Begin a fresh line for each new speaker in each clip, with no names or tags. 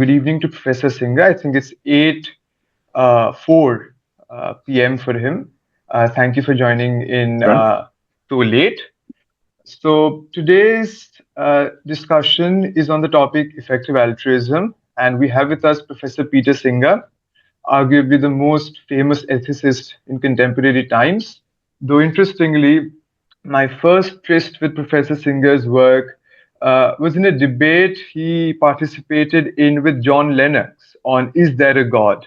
Good evening to Professor Singer. I think it's 8:04 p.m. for him. Thank you for joining in so late. So today's discussion is on the topic effective altruism, and we have with us Professor Peter Singer, arguably the most famous ethicist in contemporary times. Though interestingly, my first tryst with Professor Singer's work was in a debate he participated in with John Lennox on Is There a God?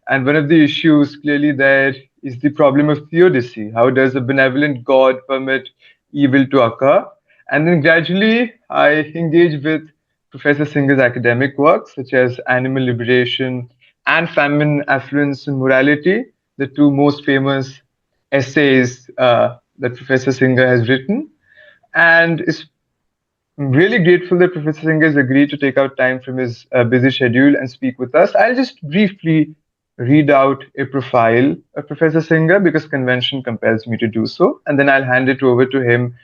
And one of the issues clearly there is the problem of theodicy. How does a benevolent God permit evil to occur? And then gradually I engaged with Professor Singer's academic work, such as Animal Liberation and Famine, Affluence, and Morality, the two most famous essays that Professor Singer has written. And it's really grateful that Professor Singer has agreed to take out time from his busy schedule and speak with us. I'll just briefly read out a profile of Professor Singer because convention compels me to do so, and then I'll hand it over to him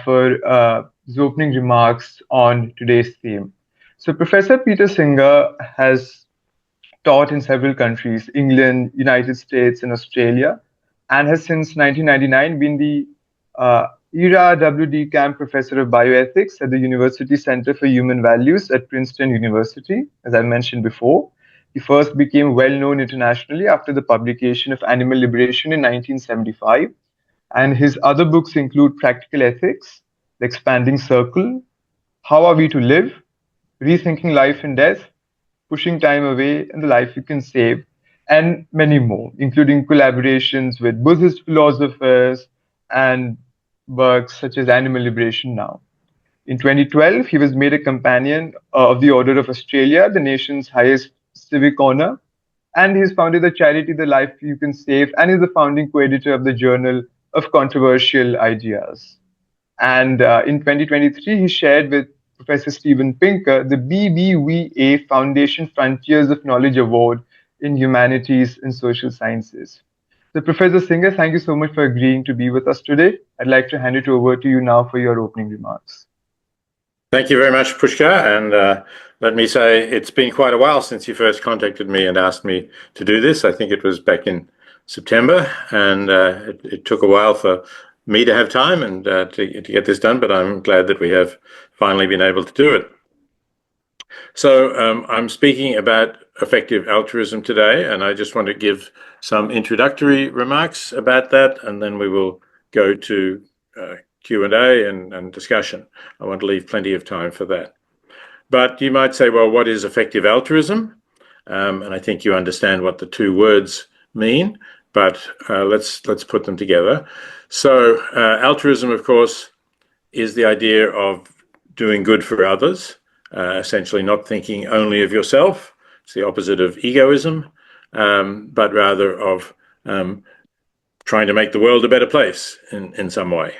for his opening remarks on today's theme. So Professor Peter Singer has taught in several countries, England, United States, and Australia, and has since 1999 been the Ira W. DeCamp Professor of Bioethics at the University Center for Human Values at Princeton University, as I mentioned before. He first became well known internationally after the publication of Animal Liberation in 1975, and his other books include Practical Ethics, The Expanding Circle, How Are We to Live, Rethinking Life and Death, Pushing Time Away, and The Life You Can Save, and many more, including collaborations with Buddhist philosophers and works such as Animal Liberation Now. In 2012, he was made a Companion of the Order of Australia, the nation's highest civic honor, and he has founded the charity The Life You Can Save and is the founding co-editor of the Journal of Controversial Ideas. And in 2023, he shared with Professor Steven Pinker the BBVA Foundation Frontiers of Knowledge Award in Humanities and Social Sciences. So Professor Singer, thank you so much for agreeing to be with us today. I'd like to hand it over to you now for your opening remarks.
Thank you very much, Pushkar. And let me say, it's been quite a while since you first contacted me and asked me to do this. I think it was back in September, and it took a while for me to have time and to get this done, but I'm glad that we have finally been able to do it. So I'm speaking about effective altruism today, and I just want to give some introductory remarks about that, and then we will go to Q&A and discussion. I want to leave plenty of time for that. But you might say, well, what is effective altruism? And I think you understand what the two words mean, but let's put them together. So altruism, of course, is the idea of doing good for others, essentially not thinking only of yourself. It's the opposite of egoism, but rather of trying to make the world a better place in some way.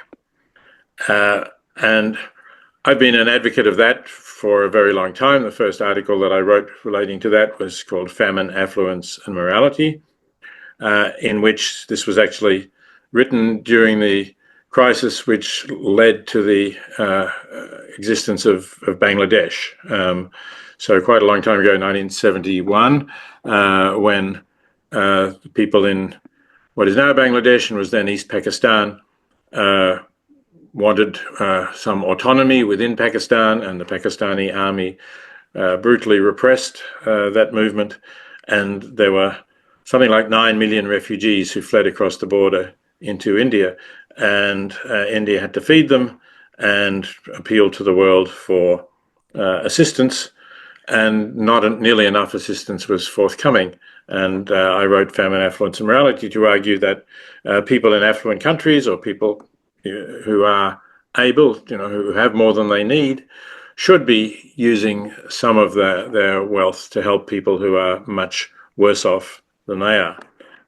And I've been an advocate of that for a very long time. The first article that I wrote relating to that was called Famine, Affluence, and Morality, in which this was actually written during the crisis which led to the existence of Bangladesh. So quite a long time ago, 1971, when the people in what is now Bangladesh and was then East Pakistan wanted some autonomy within Pakistan, and the Pakistani army brutally repressed that movement, and there were something like 9 million refugees who fled across the border into India, and India had to feed them and appeal to the world for assistance, and not nearly enough assistance was forthcoming. And I wrote Famine, Affluence, and Morality to argue that people in affluent countries, or people who are able, who have more than they need, should be using some of their wealth to help people who are much worse off than they are.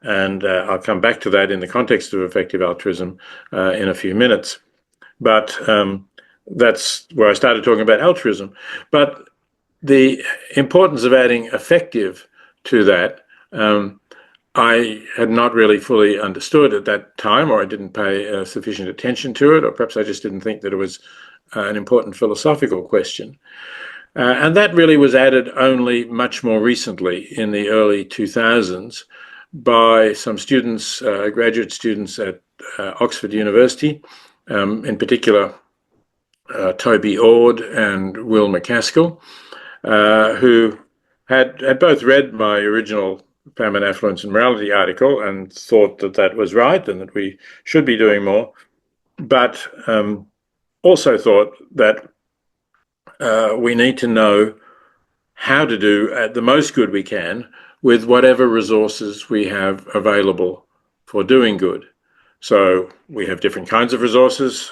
And I'll come back to that in the context of effective altruism in a few minutes. But that's where I started talking about altruism. But the importance of adding effective to that, I had not really fully understood at that time, or I didn't pay sufficient attention to it, or perhaps I just didn't think that it was an important philosophical question. And that really was added only much more recently in the early 2000s by some students, graduate students at Oxford University, in particular Toby Ord and Will MacAskill, who had both read my original Famine, Affluence and Morality article and thought that that was right and that we should be doing more, but also thought that we need to know how to do the most good we can with whatever resources we have available for doing good. So we have different kinds of resources.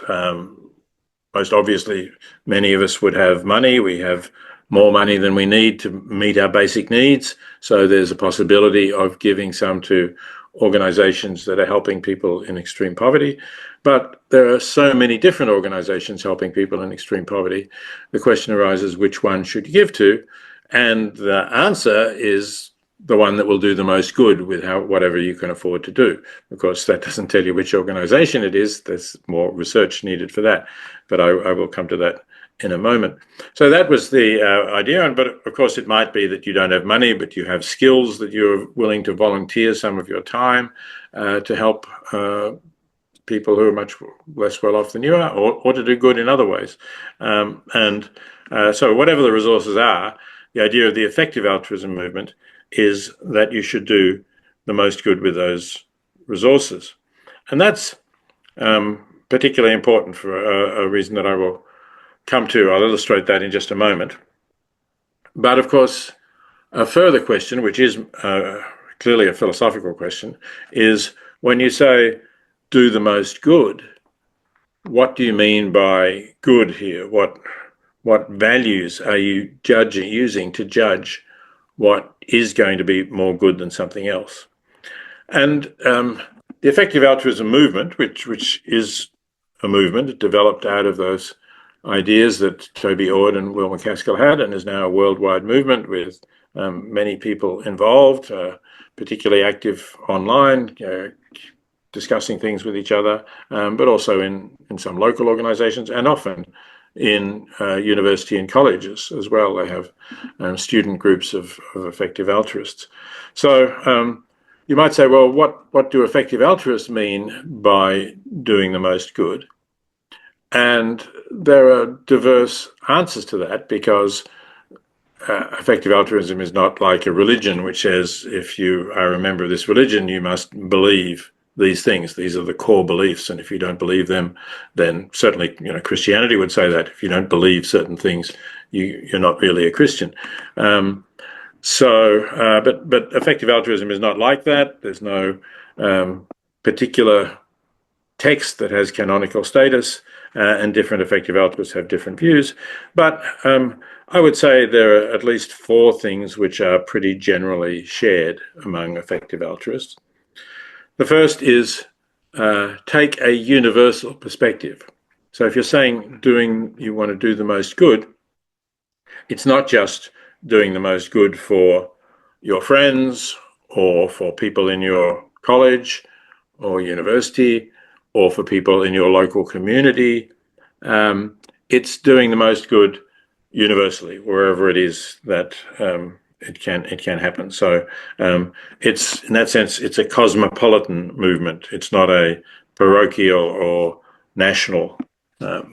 Most obviously, many of us would have money. We have more money than we need to meet our basic needs. So there's a possibility of giving some to organizations that are helping people in extreme poverty. But there are so many different organizations helping people in extreme poverty. The question arises, which one should you give to? And the answer is the one that will do the most good with whatever you can afford to do. Of course, that doesn't tell you which organization it is. There's more research needed for that. But I will come to that in a moment. So that was the idea. But of course, it might be that you don't have money, but you have skills that you're willing to volunteer some of your time to help people who are much less well off than you are, or to do good in other ways. So whatever the resources are, the idea of the effective altruism movement is that you should do the most good with those resources. And that's particularly important for a reason that I will come to. I'll illustrate that in just a moment. But of course, a further question, which is clearly a philosophical question, is when you say do the most good, what do you mean by good here? What values are you using to judge what is going to be more good than something else? And the effective altruism movement, which is a movement, it developed out of those ideas that Toby Ord and Will MacAskill had, and is now a worldwide movement with many people involved, particularly active online, discussing things with each other, but also in some local organizations, and often in university and colleges as well. They have student groups of effective altruists. So you might say, well, what do effective altruists mean by doing the most good? And there are diverse answers to that, because effective altruism is not like a religion which says if you are a member of this religion, you must believe these things. These are the core beliefs, and if you don't believe them, then certainly Christianity would say that if you don't believe certain things, you're not really a Christian. But effective altruism is not like that. There's no particular text that has canonical status, and different effective altruists have different views. But I would say there are at least 4 things which are pretty generally shared among effective altruists. The first is take a universal perspective. So if you're saying you want to do the most good, it's not just doing the most good for your friends or for people in your college or university or for people in your local community. It's doing the most good universally, wherever it is that it can happen. So it's, in that sense, it's a cosmopolitan movement. It's not a parochial or national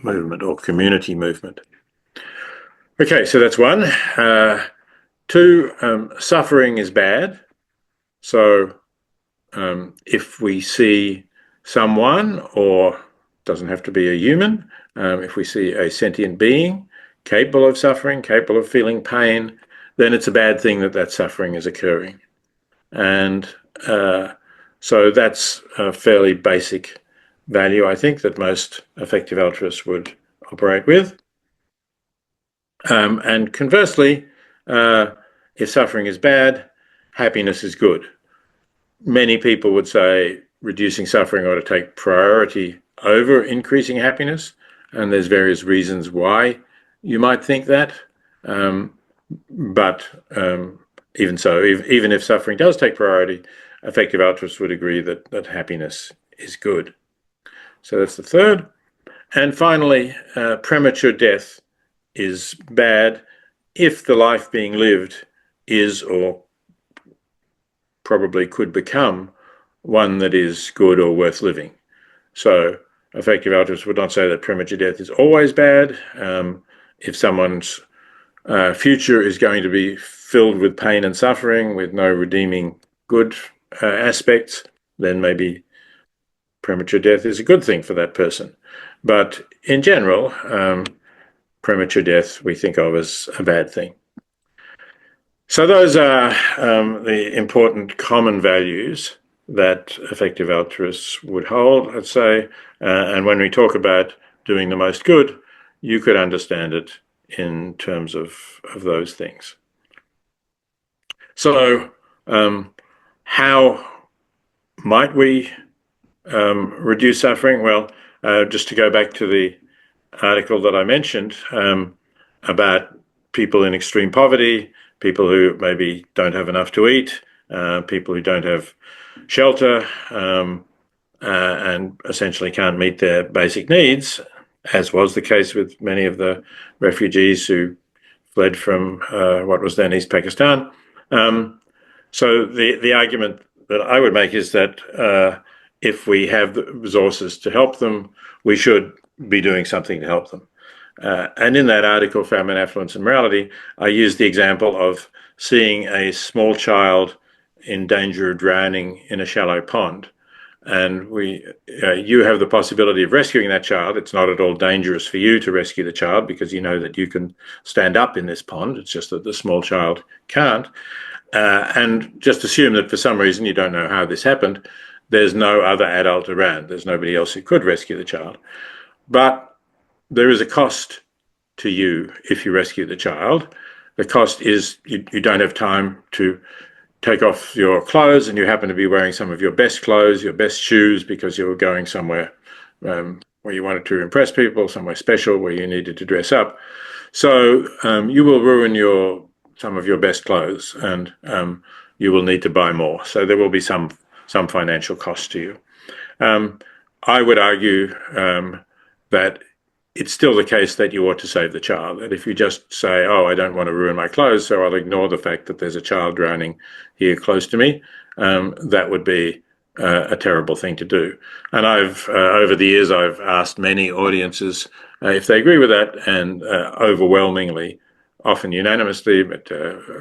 movement or community movement. Okay, so that's one. 2, suffering is bad. So if we see someone, or doesn't have to be a human, if we see a sentient being capable of suffering, capable of feeling pain, then it's a bad thing that suffering is occurring. And so that's a fairly basic value, I think, that most effective altruists would operate with. And conversely, if suffering is bad, happiness is good. Many people would say reducing suffering ought to take priority over increasing happiness, and there's various reasons why you might think that. But even so, even if suffering does take priority, effective altruists would agree that happiness is good. So that's the third. And finally, premature death is bad if the life being lived is or probably could become one that is good or worth living. So effective altruists would not say that premature death is always bad. If someone's future is going to be filled with pain and suffering with no redeeming good aspects, then maybe premature death is a good thing for that person. But in general, premature death we think of as a bad thing. So those are the important common values that effective altruists would hold, let's say. And when we talk about doing the most good, you could understand it in terms of those things. So how might we reduce suffering? Well, just to go back to the article that I mentioned about people in extreme poverty, people who maybe don't have enough to eat, people who don't have shelter, and essentially can't meet their basic needs, as was the case with many of the refugees who fled from what was then East Pakistan. So the argument that I would make is that if we have the resources to help them, we should be doing something to help them. And in that article, Famine, Affluence and Morality, I used the example of seeing a small child in danger of drowning in a shallow pond. And you have the possibility of rescuing that child. It's not at all dangerous for you to rescue the child because you know that you can stand up in this pond. It's just that the small child can't. And just assume that for some reason, you don't know how this happened, there's no other adult around. There's nobody else who could rescue the child. But there is a cost to you if you rescue the child. The cost is you don't have time to take off your clothes, and you happen to be wearing some of your best clothes, your best shoes, because you were going somewhere where you wanted to impress people, somewhere special where you needed to dress up. So you will ruin some of your best clothes, and you will need to buy more. So there will be some financial cost to you. I would argue that it's still the case that you ought to save the child. That if you just say, oh, I don't want to ruin my clothes, so I'll ignore the fact that there's a child drowning here close to me, that would be a terrible thing to do. And over the years, I've asked many audiences if they agree with that, and overwhelmingly, often unanimously, but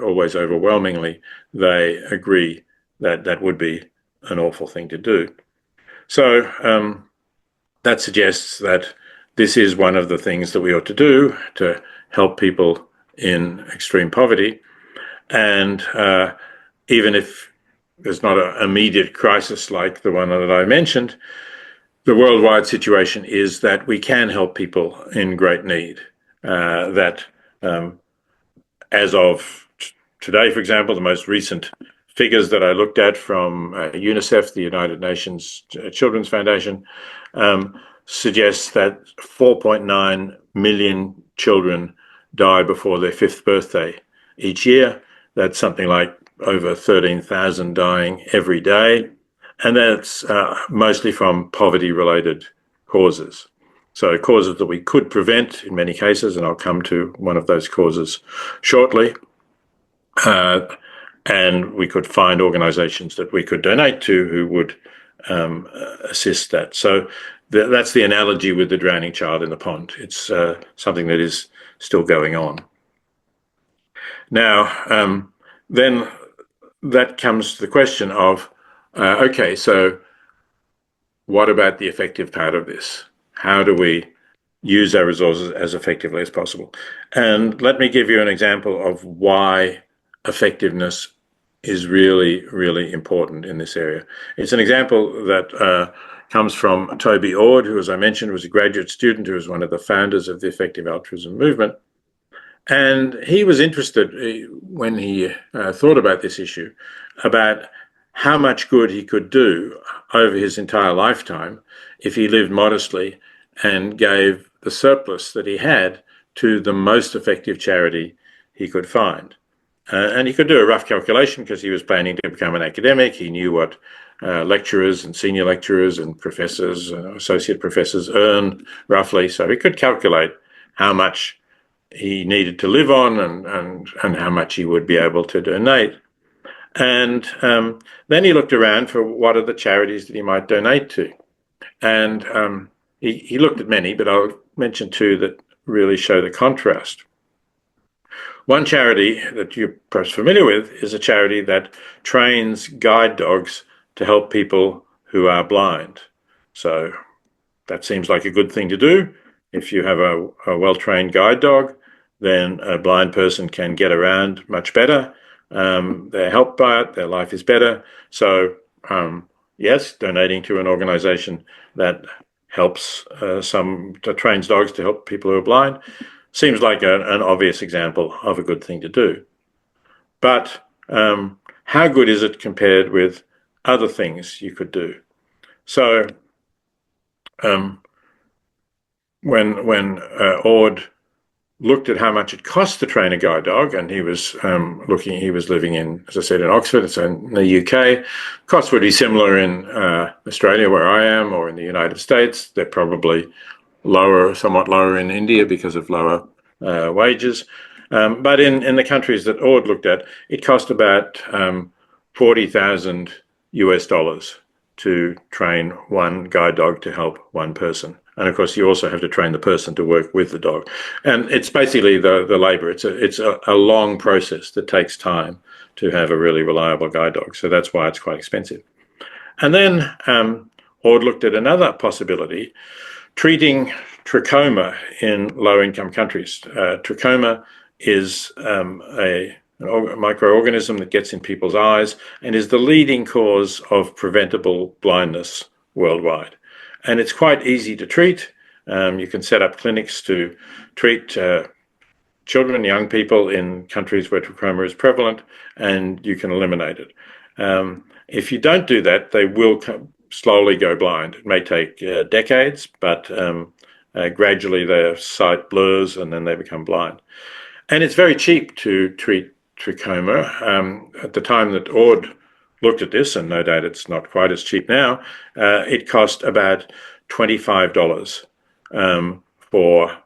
always overwhelmingly, they agree that that would be an awful thing to do. So that suggests that this is one of the things that we ought to do to help people in extreme poverty. And even if there's not an immediate crisis like the one that I mentioned, the worldwide situation is that we can help people in great need. That as of today, for example, the most recent figures that I looked at from UNICEF, the United Nations Children's Foundation, suggests that 4.9 million children die before their 5th birthday each year. That's something like over 13,000 dying every day. And that's mostly from poverty-related causes. So causes that we could prevent in many cases, and I'll come to one of those causes shortly. And we could find organizations that we could donate to who would assist that. So that's the analogy with the drowning child in the pond. It's something that is still going on. Now, then that comes to the question of, okay, so what about the effective part of this? How do we use our resources as effectively as possible? And let me give you an example of why effectiveness is really, really important in this area. It's an example that comes from Toby Ord, who, as I mentioned, was a graduate student who was one of the founders of the effective altruism movement. And he was interested when he thought about this issue, about how much good he could do over his entire lifetime if he lived modestly and gave the surplus that he had to the most effective charity he could find. And he could do a rough calculation because he was planning to become an academic. He knew what lecturers and senior lecturers and professors and associate professors earned roughly. So he could calculate how much he needed to live on and how much he would be able to donate. And then he looked around for what are the charities that he might donate to. And he looked at many, but I'll mention two that really show the contrast. One charity that you're perhaps familiar with is a charity that trains guide dogs to help people who are blind. So that seems like a good thing to do. If you have a well-trained guide dog, then a blind person can get around much better. They're helped by it, their life is better. So yes, donating to an organization that helps that trains dogs to help people who are blind seems like an obvious example of a good thing to do. But how good is it compared with other things you could do? So when Ord looked at how much it cost to train a guide dog, and he was living in, as I said, in Oxford, so in the UK. Costs would be similar in Australia, where I am, or in the United States. They're probably somewhat lower in India because of lower wages. But in the countries that Ord looked at, it cost about $40,000 to train one guide dog to help one person. And of course, you also have to train the person to work with the dog. And it's basically the labor. It's a long process that takes time to have a really reliable guide dog. So that's why it's quite expensive. And then Ord looked at another possibility, treating trachoma in low-income countries. Trachoma is a microorganism that gets in people's eyes and is the leading cause of preventable blindness worldwide. And it's quite easy to treat. You can set up clinics to treat children, young people in countries where trachoma is prevalent, and you can eliminate it. If you don't do that, they will slowly go blind. It may take decades, but gradually their sight blurs and then they become blind. And it's very cheap to treat trachoma. At the time that Ord looked at this, and no doubt it's not quite as cheap now, it cost about $25 for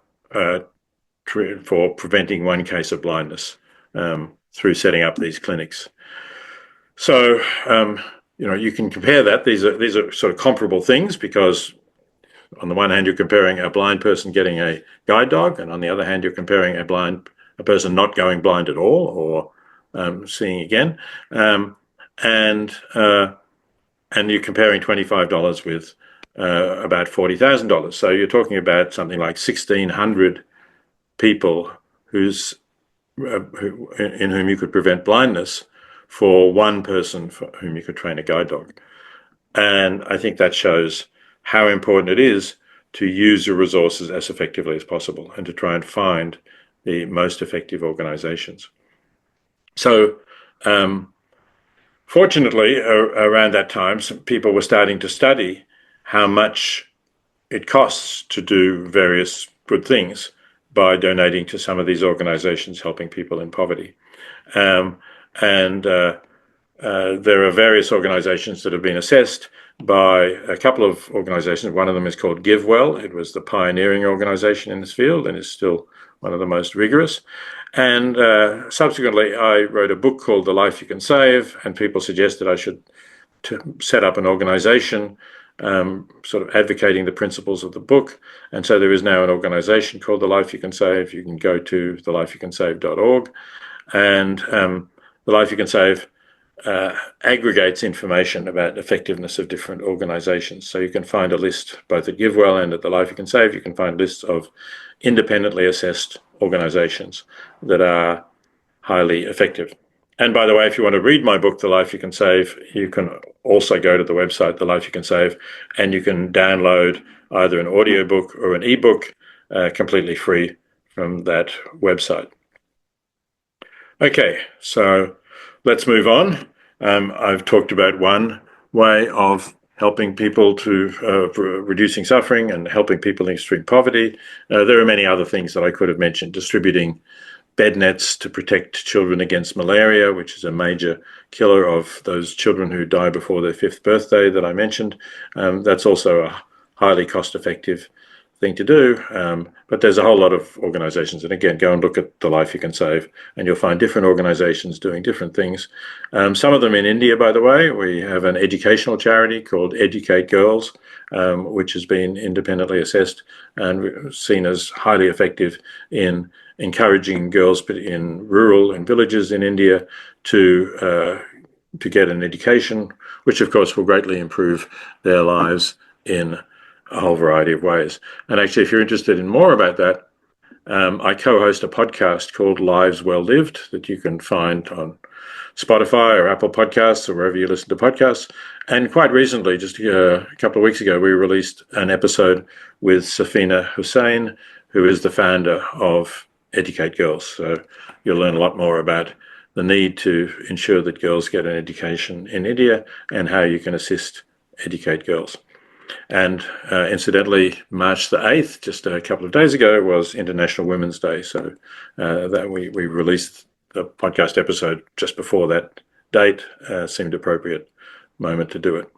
preventing one case of blindness through setting up these clinics. So you can compare that. These are sort of comparable things, because on the one hand you're comparing a blind person getting a guide dog, and on the other hand you're comparing a person not going blind at all or seeing again. And you're comparing $25 with about $40,000. So you're talking about something like 1,600 people in whom you could prevent blindness for one person for whom you could train a guide dog. And I think that shows how important it is to use your resources as effectively as possible and to try and find the most effective organizations. So fortunately, around that time, some people were starting to study how much it costs to do various good things by donating to some of these organizations helping people in poverty. There are various organizations that have been assessed by a couple of organizations. One of them is called GiveWell. It was the pioneering organization in this field and is still one of the most rigorous. And subsequently, I wrote a book called The Life You Can Save, and people suggested I should set up an organization sort of advocating the principles of the book. And so there is now an organization called The Life You Can Save. You can go to thelifeyoucansave.org. And The Life You Can Save aggregates information about effectiveness of different organizations. So you can find a list, both at GiveWell and at The Life You Can Save, you can find lists of independently assessed organizations that are highly effective. And by the way, if you want to read my book, The Life You Can Save, you can also go to the website, The Life You Can Save, and you can download either an audiobook or an ebook completely free from that website. Okay, so let's move on. I've talked about one way of helping people to reducing suffering and helping people in extreme poverty. There are many other things that I could have mentioned. Distributing bed nets to protect children against malaria, which is a major killer of those children who die before their 5th birthday that I mentioned. That's also a highly cost-effective thing to do. But there's a whole lot of organizations. And again, go and look at The Life You Can Save, and you'll find different organizations doing different things. Some of them in India, by the way. We have an educational charity called Educate Girls, which has been independently assessed and seen as highly effective in encouraging girls in rural and villages in India to get an education, which of course will greatly improve their lives in a whole variety of ways. And actually, if you're interested in more about that, I co-host a podcast called Lives Well Lived that you can find on Spotify or Apple Podcasts or wherever you listen to podcasts. And quite recently, just a couple of weeks ago, we released an episode with Safina Hussain, who is the founder of Educate Girls. So you'll learn a lot more about the need to ensure that girls get an education in India and how you can assist Educate Girls. And incidentally, March the 8th, just a couple of days ago, was International Women's Day. So that we released the podcast episode just before that date. Seemed appropriate moment to do it.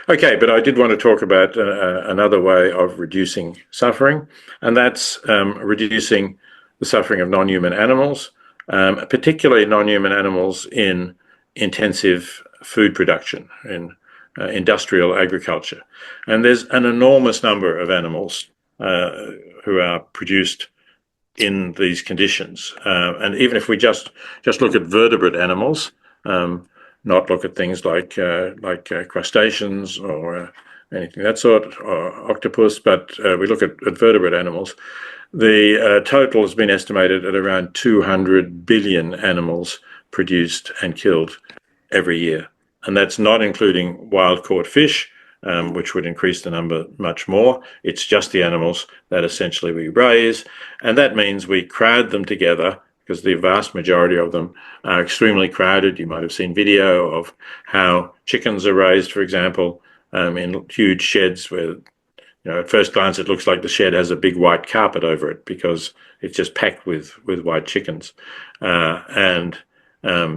Okay, but I did want to talk about another way of reducing suffering, and that's reducing the suffering of non-human animals, particularly non-human animals in intensive food production, in industrial agriculture. And there's an enormous number of animals who are produced in these conditions. And even if we just look at vertebrate animals, not look at things like crustaceans or anything that sort, or octopus, but we look at vertebrate animals, the total has been estimated at around 200 billion animals produced and killed every year. And that's not including wild-caught fish, which would increase the number much more. It's just the animals that essentially we raise. And that means we crowd them together because the vast majority of them are extremely crowded. You might have seen video of how chickens are raised, for example, in huge sheds where, at first glance, it looks like the shed has a big white carpet over it because it's just packed with white chickens. And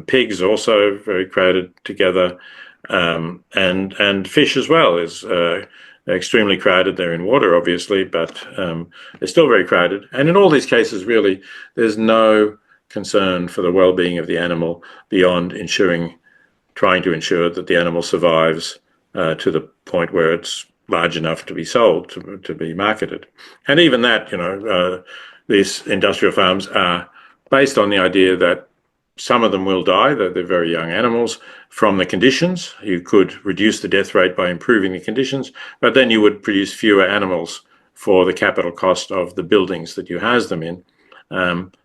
pigs also very crowded together, and fish as well is extremely crowded. They're in water, obviously, but they're still very crowded. And in all these cases, really, there's no concern for the well-being of the animal beyond trying to ensure that the animal survives to the point where it's large enough to be sold, to be marketed. And even that, these industrial farms are based on the idea that some of them will die, though they're very young animals, from the conditions. You could reduce the death rate by improving the conditions, but then you would produce fewer animals for the capital cost of the buildings that you house them in.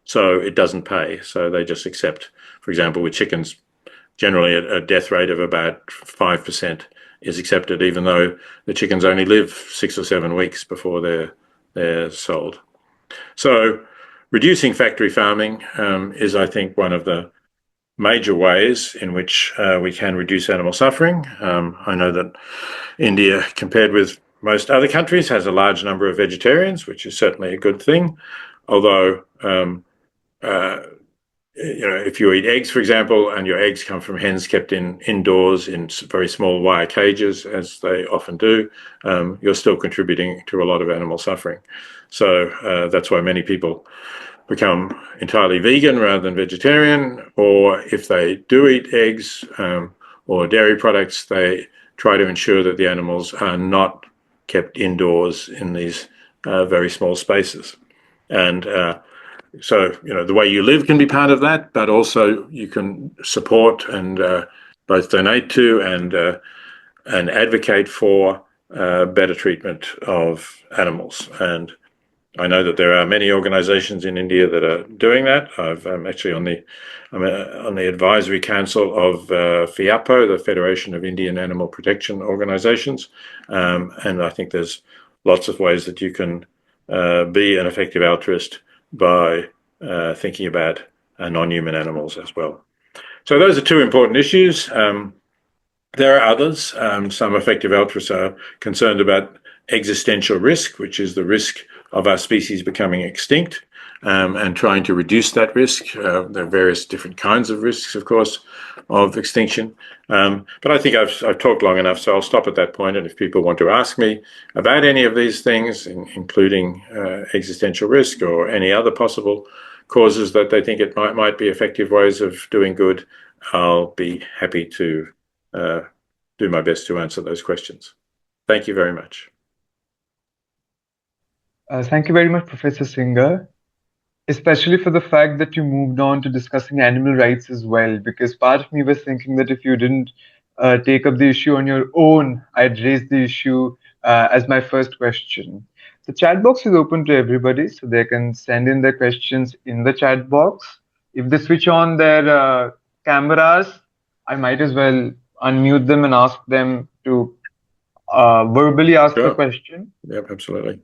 So it doesn't pay. So they just accept, for example, with chickens, generally a death rate of about 5% is accepted, even though the chickens only live 6 or 7 weeks before they're sold. So reducing factory farming is, I think, one of the major ways in which we can reduce animal suffering. I know that India, compared with most other countries, has a large number of vegetarians, which is certainly a good thing. Although, if you eat eggs, for example, and your eggs come from hens kept indoors in very small wire cages, as they often do, you're still contributing to a lot of animal suffering. So that's why many people become entirely vegan rather than vegetarian, or if they do eat eggs or dairy products, they try to ensure that the animals are not kept indoors in these very small spaces. And so, the way you live can be part of that, but also you can support and both donate to and advocate for better treatment of animals. And I know that there are many organizations in India that are doing that. I'm actually on the advisory council of FIAPO, the Federation of Indian Animal Protection Organizations. And I think there's lots of ways that you can be an effective altruist by thinking about non-human animals as well. So those are two important issues. There are others. Some effective altruists are concerned about existential risk, which is the risk of our species becoming extinct. and trying to reduce that risk. There are various different kinds of risks, of course, of extinction. But I think I've talked long enough, so I'll stop at that point. And if people want to ask me about any of these things, including existential risk or any other possible causes that they think it might be effective ways of doing good, I'll be happy to do my best to answer those questions. Thank you very much.
Thank you very much, Professor Singer, especially for the fact that you moved on to discussing animal rights as well, because part of me was thinking that if you didn't take up the issue on your own, I'd raise the issue as my first question. The chat box is open to everybody, so they can send in their questions in the chat box. If they switch on their cameras, I might as well unmute them and ask them to verbally ask the question.
Yep, absolutely.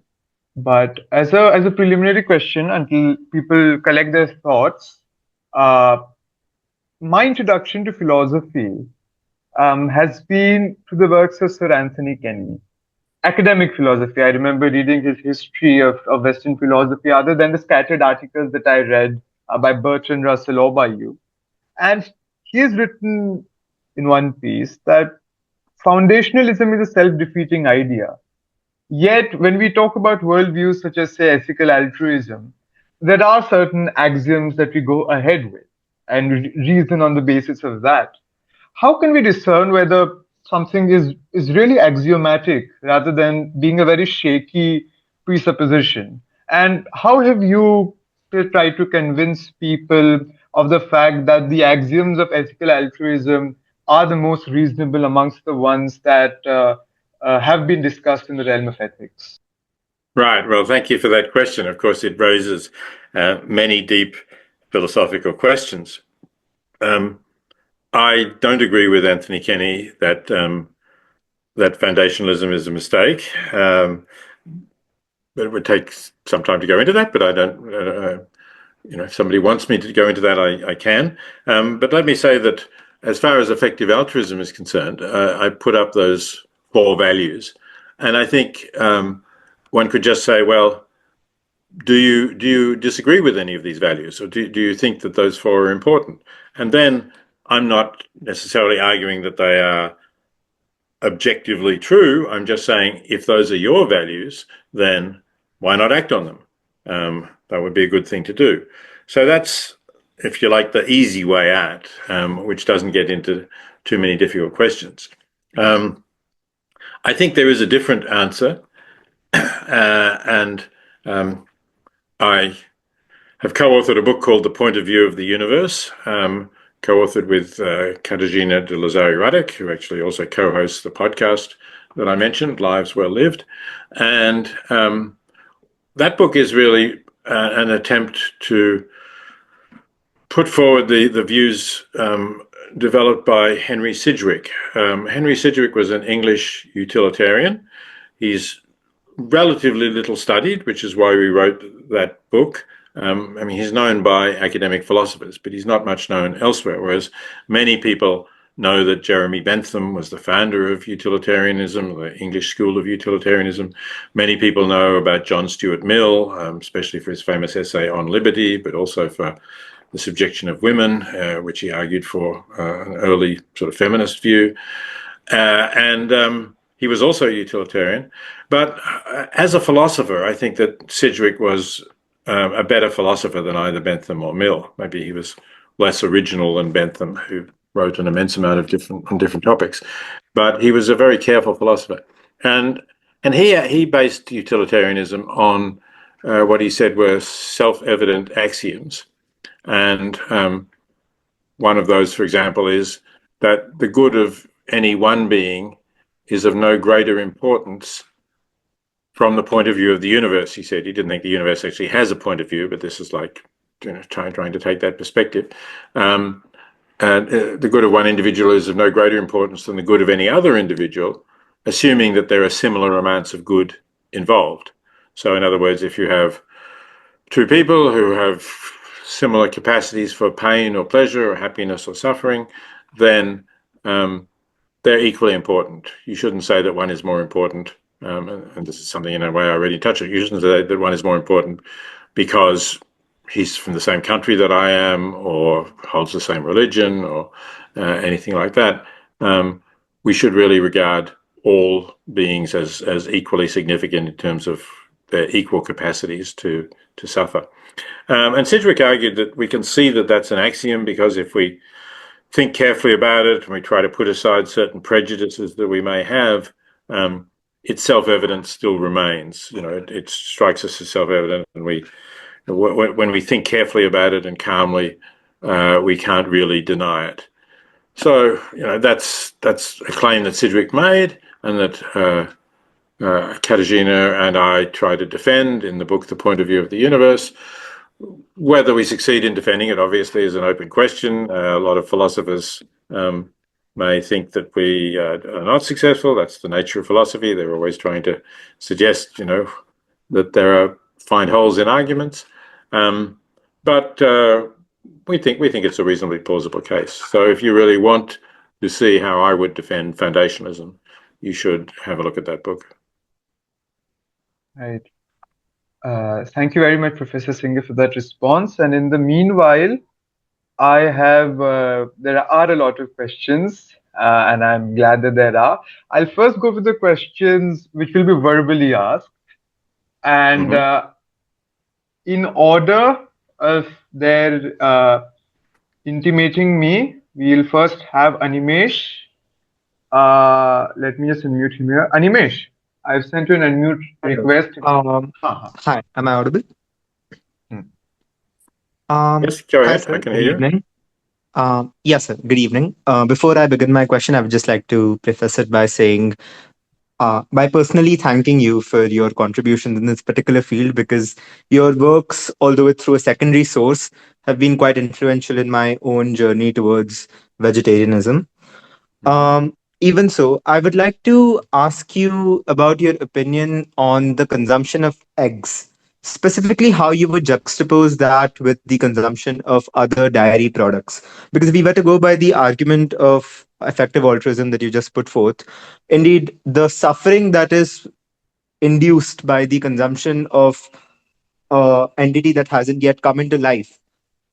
But as a preliminary question, until people collect their thoughts, my introduction to philosophy has been through the works of Sir Anthony Kenny. Academic philosophy. I remember reading his history of Western philosophy, other than the scattered articles that I read by Bertrand Russell or by you. And he has written in one piece that foundationalism is a self-defeating idea. Yet, when we talk about worldviews such as, say, ethical altruism, there are certain axioms that we go ahead with and reason on the basis of that. How can we discern whether something is really axiomatic rather than being a very shaky presupposition? And how have you tried to convince people of the fact that the axioms of ethical altruism are the most reasonable amongst the ones that have been discussed in the realm of ethics?
Right. Well, thank you for that question. Of course, it raises many deep philosophical questions. I don't agree with Anthony Kenny that that foundationalism is a mistake. But it would take some time to go into that. But I don't. If somebody wants me to go into that, I can. But let me say that as far as effective altruism is concerned, I put up those 4 values, and I think one could just say, well, do you disagree with any of these values, or do you think that those 4 are important? And then I'm not necessarily arguing that they are objectively true. I'm just saying if those are your values, then why not act on them? That would be a good thing to do. So that's, if you like, the easy way out, which doesn't get into too many difficult questions. I think there is a different answer, and I have co-authored a book called The Point of View of the Universe, co-authored with Katarzyna de Lazari-Radek, who actually also co-hosts the podcast that I mentioned, Lives Well Lived. And that book is really an attempt to put forward the views developed by Henry Sidgwick. Henry Sidgwick was an English utilitarian. He's relatively little studied, which is why we wrote that book. He's known by academic philosophers, but he's not much known elsewhere, whereas many people know that Jeremy Bentham was the founder of utilitarianism, the English school of utilitarianism. Many people know about John Stuart Mill, especially for his famous essay on liberty, but also for the subjection of women, which he argued for an early sort of feminist view. And he was also a utilitarian. But as a philosopher, I think that Sidgwick was a better philosopher than either Bentham or Mill. Maybe he was less original than Bentham, who wrote an immense amount of different topics. But he was a very careful philosopher. And he based utilitarianism on what he said were self-evident axioms. And one of those, for example, is that the good of any one being is of no greater importance from the point of view of the universe, he said. He didn't think the universe actually has a point of view, but this is like trying to take that perspective. The good of one individual is of no greater importance than the good of any other individual, assuming that there are similar amounts of good involved. So in other words, if you have 2 people who have similar capacities for pain or pleasure or happiness or suffering, then they're equally important. You shouldn't say that one is more important. And this is something in a way I already touched on. You shouldn't say that one is more important because he's from the same country that I am, or holds the same religion, or anything like that. We should really regard all beings as equally significant in terms of their equal capacities to suffer. And Sidgwick argued that we can see that that's an axiom, because if we think carefully about it and we try to put aside certain prejudices that we may have, its self-evident still remains. It strikes us as self-evident, and when we think carefully about it and calmly, we can't really deny it. So, that's a claim that Sidgwick made, and that Katarzyna and I try to defend in the book, The Point of View of the Universe. Whether we succeed in defending it, obviously, is an open question. A lot of philosophers may think that we are not successful. That's the nature of philosophy. They're always trying to suggest, that there find holes in arguments. But we think it's a reasonably plausible case. So if you really want to see how I would defend foundationalism, you should have a look at that book.
Right. Thank you very much, Professor Singer, for that response. And in the meanwhile, I have there are a lot of questions, and I'm glad that there are. I'll first go with the questions which will be verbally asked, and in order of their intimating me, we'll first have Animesh. Let me just unmute him here. Animesh, I've sent you an unmute request.
Hi, am I audible?
Yes, go ahead.
Hi, sir.
I can
Good
hear
evening. Yes, sir. Good evening. Before I begin my question, I would just like to preface it by saying, by personally thanking you for your contributions in this particular field, because your works, although it's through a secondary source, have been quite influential in my own journey towards vegetarianism. Even so, I would like to ask you about your opinion on the consumption of eggs, specifically how you would juxtapose that with the consumption of other dairy products. Because if we were to go by the argument of effective altruism that you just put forth, indeed, the suffering that is induced by the consumption of an entity that hasn't yet come into life,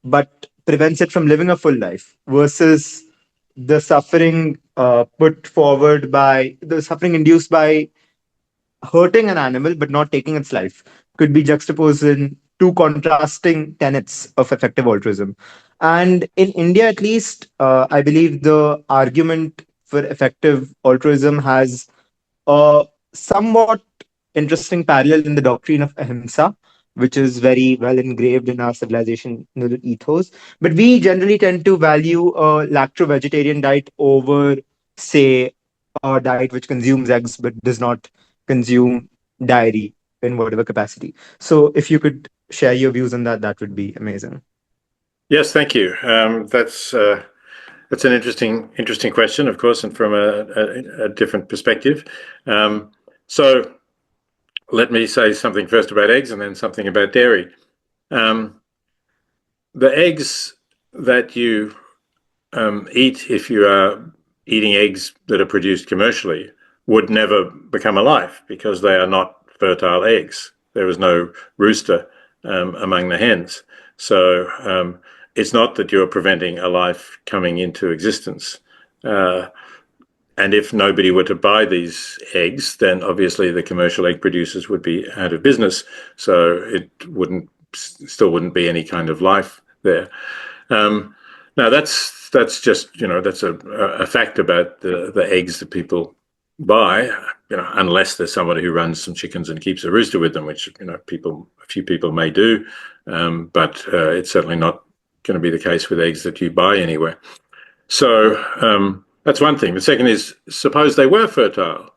but prevents it from living a full life, versus the suffering put forward by the suffering induced by hurting an animal but not taking its life, could be juxtaposed in two contrasting tenets of effective altruism. And in India, at least, I believe the argument for effective altruism has a somewhat interesting parallel in the doctrine of ahimsa, which is very well engraved in our civilization ethos. But we generally tend to value a lacto-vegetarian diet over, say, a diet which consumes eggs but does not consume dairy in whatever capacity. So if you could share your views on that, that would be amazing.
Yes, thank you. That's an interesting question, of course, and from a different perspective. So let me say something first about eggs and then something about dairy. The eggs that you eat, if you are eating eggs that are produced commercially, would never become alive because they are not fertile eggs. There is no rooster among the hens. So it's not that you're preventing a life coming into existence. And if nobody were to buy these eggs, then obviously the commercial egg producers would be out of business. So it still wouldn't be any kind of life there. Now that's just, that's a fact about the eggs that people buy, unless there's somebody who runs some chickens and keeps a rooster with them, which, a few people may do. But it's certainly not going to be the case with eggs that you buy anywhere. So that's one thing. The second is, suppose they were fertile,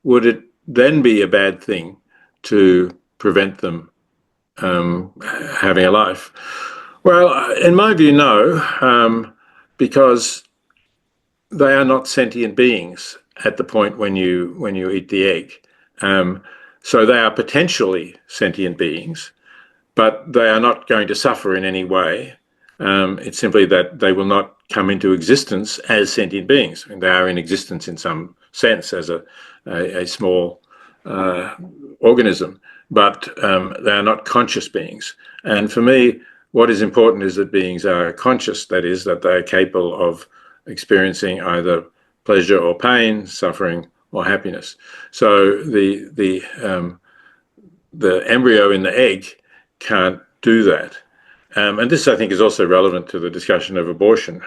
would it then be a bad thing to prevent them having a life? Well, in my view, no, because they are not sentient beings at the point when you eat the egg. So they are potentially sentient beings, but they are not going to suffer in any way. It's simply that they will not come into existence as sentient beings. They are in existence in some sense as a small organism, but they are not conscious beings. And for me, what is important is that beings are conscious, that is, that they are capable of experiencing either pleasure or pain, suffering or happiness. So the embryo in the egg can't do that. And this, I think, is also relevant to the discussion of abortion,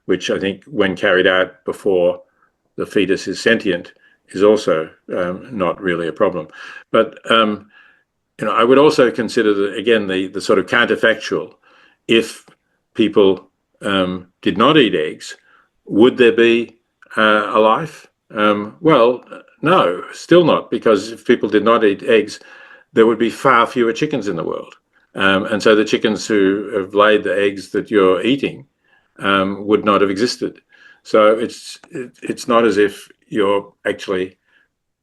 which I think, when carried out before the fetus is sentient, is also not really a problem. But I would also consider that, again, the sort of counterfactual. If people did not eat eggs, would there be a life? Well, no, still not, because if people did not eat eggs, there would be far fewer chickens in the world. And so the chickens who have laid the eggs that you're eating would not have existed. So it's not as if you're actually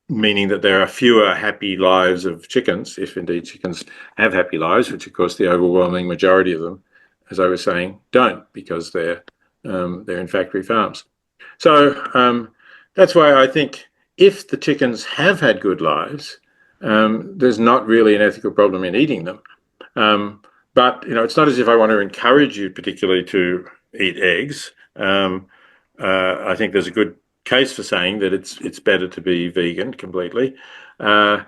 meaning that there are fewer happy lives of chickens, if indeed chickens have happy lives, which of course the overwhelming majority of them, as I was saying, don't, because they're in factory farms. So that's why I think if the chickens have had good lives, there's not really an ethical problem in eating them. But it's not as if I want to encourage you particularly to eat eggs. I think there's a good case for saying that it's better to be vegan completely. But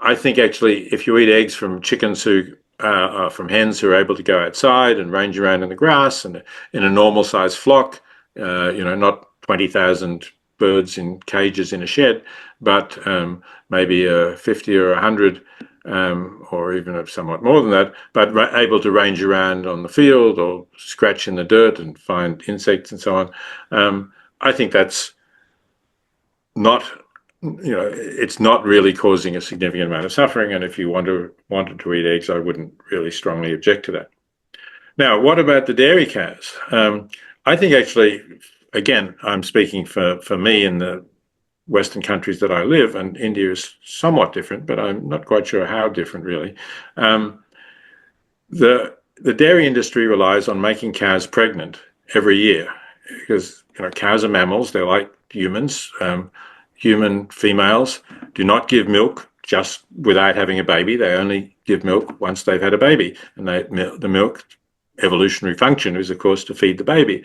I think actually, if you eat eggs from chickens from hens who are able to go outside and range around in the grass and in a normal sized flock, not 20,000 birds in cages in a shed, but maybe 50 or 100, or even somewhat more than that, but able to range around on the field or scratch in the dirt and find insects and so on. I think that's not, it's not really causing a significant amount of suffering. And if you wanted to eat eggs, I wouldn't really strongly object to that. Now, what about the dairy cows? I think actually, again, I'm speaking for me in the Western countries that I live, and India is somewhat different, but I'm not quite sure how different really. The dairy industry relies on making cows pregnant every year, because cows are mammals. They're like humans. Human females do not give milk just without having a baby. They only give milk once they've had a baby, and the milk evolutionary function is, of course, to feed the baby,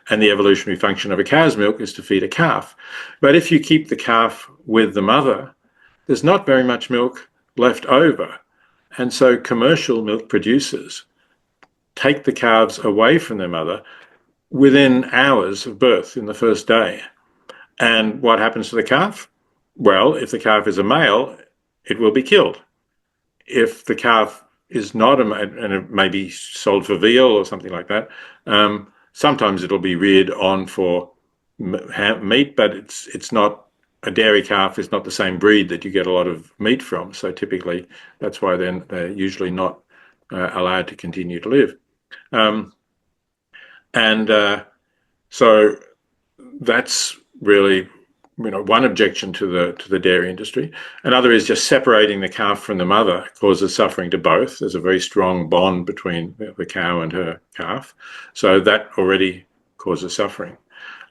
and the evolutionary function of a cow's milk is to feed a calf. But if you keep the calf with the mother, there's not very much milk left over, and so commercial milk producers take the calves away from their mother within hours of birth in the first day. And what happens to the calf? Well, if the calf is a male, it will be killed. If the calf is not a male, and it may be sold for veal or something like that, sometimes it'll be reared on for meat, but it's not, a dairy calf is not the same breed that you get a lot of meat from. So typically that's why then they're usually not allowed to continue to live. So that's really one objection to the dairy industry. Another is just separating the calf from the mother causes suffering to both. There's a very strong bond between the cow and her calf, so that already causes suffering.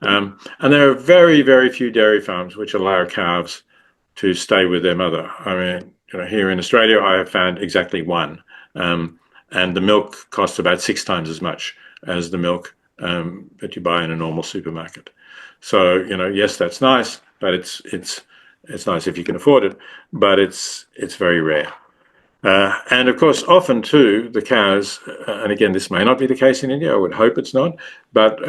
And there are very, very few dairy farms which allow calves to stay with their mother. I mean, here in Australia, I have found exactly one, and the milk costs about 6 times as much as the milk that you buy in a normal supermarket. So yes, that's nice, but it's nice if you can afford it, but it's very rare. And of course, often too, the cows, and again, this may not be the case in India. I would hope it's not, but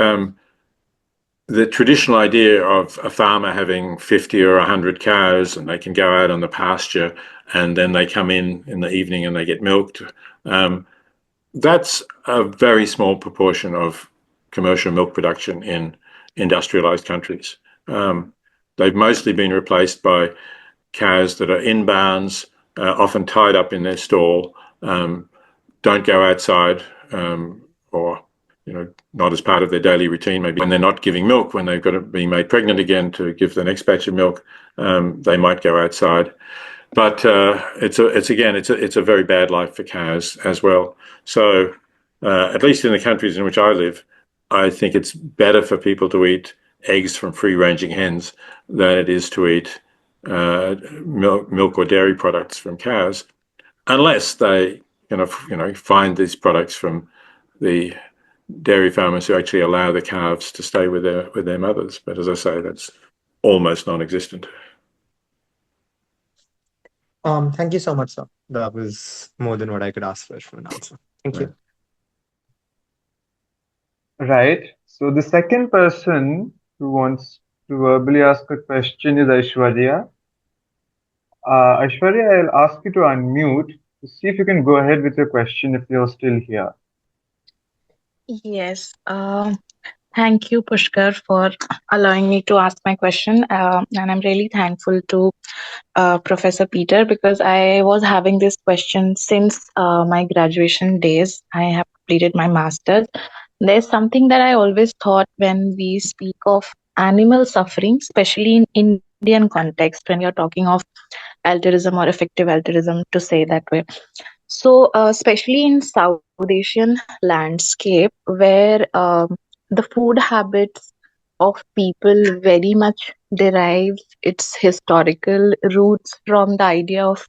the traditional idea of a farmer having 50 or 100 cows, and they can go out on the pasture, and then they come in the evening and they get milked. That's a very small proportion of commercial milk production in industrialized countries. They've mostly been replaced by cows that are in barns, often tied up in their stall, don't go outside, or not as part of their daily routine. Maybe when they're not giving milk, when they've got to be made pregnant again to give the next batch of milk, they might go outside. But it's a very bad life for cows as well. So at least in the countries in which I live, I think it's better for people to eat eggs from free-ranging hens than it is to eat milk or dairy products from cows, unless they going to find these products from the dairy farmers who actually allow the calves to stay with their mothers. But as I say, that's almost non-existent.
Thank you so much, sir. That was more than what I could ask for from an answer. Thank you.
Right. So the second person who wants to verbally ask a question is Aishwarya. Aishwarya, I'll ask you to unmute to see if you can go ahead with your question if you're still here.
Yes. Thank you, Pushkar, for allowing me to ask my question. And I'm really thankful to Professor Peter, because I was having this question since my graduation days. I have completed my master's. There's something that I always thought when we speak of animal suffering, especially in Indian context, when you're talking of altruism or effective altruism, to say that way. So, especially in South Asian landscape, where the food habits of people very much derives its historical roots from the idea of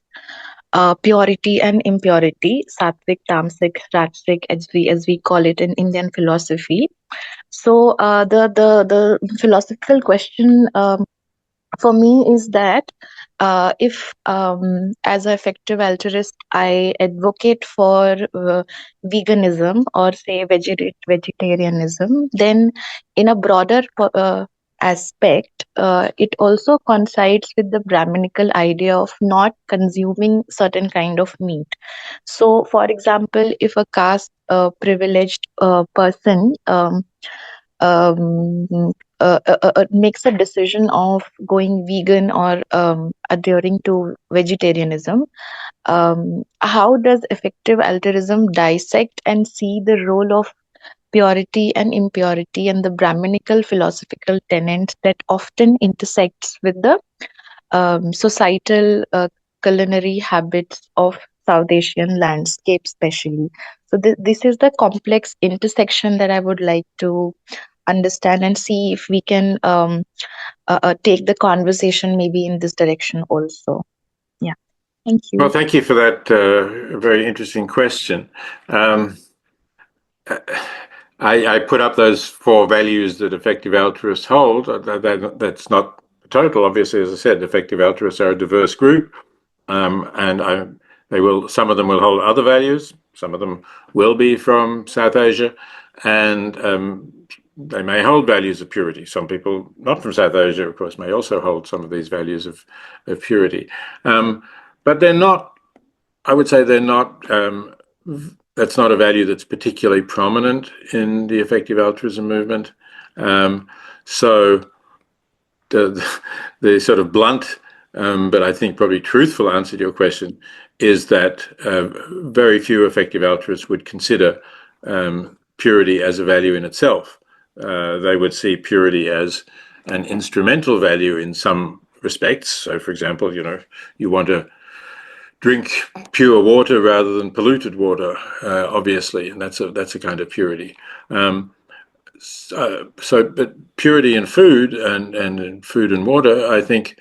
purity and impurity, sattvic, tamasic, rajasic, as we call it in Indian philosophy. So, the philosophical question for me is that if as an effective altruist I advocate for veganism or say vegetarianism, then in a broader aspect, it also coincides with the Brahminical idea of not consuming certain kind of meat. So for example, if a caste privileged person um, makes a decision of going vegan or adhering to vegetarianism, how does effective altruism dissect and see the role of purity and impurity and the Brahminical philosophical tenets that often intersects with the societal culinary habits of South Asian landscape, especially? So this is the complex intersection that I would like to understand and see if we can take the conversation maybe in this direction also. Yeah, thank you.
Well, thank you for that very interesting question. I put up those 4 values that effective altruists hold. That's not total, obviously. As I said, effective altruists are a diverse group, and some of them will hold other values. Some of them will be from South Asia, and they may hold values of purity. Some people not from South Asia, of course, may also hold some of these values of purity, but they're not. I would say they're not. That's not a value that's particularly prominent in the effective altruism movement. So the sort of blunt, but I think probably truthful answer to your question is that very few effective altruists would consider purity as a value in itself. They would see purity as an instrumental value in some respects. So, for example, you want to drink pure water rather than polluted water, obviously, and that's a kind of purity. But purity in food and in food and water, I think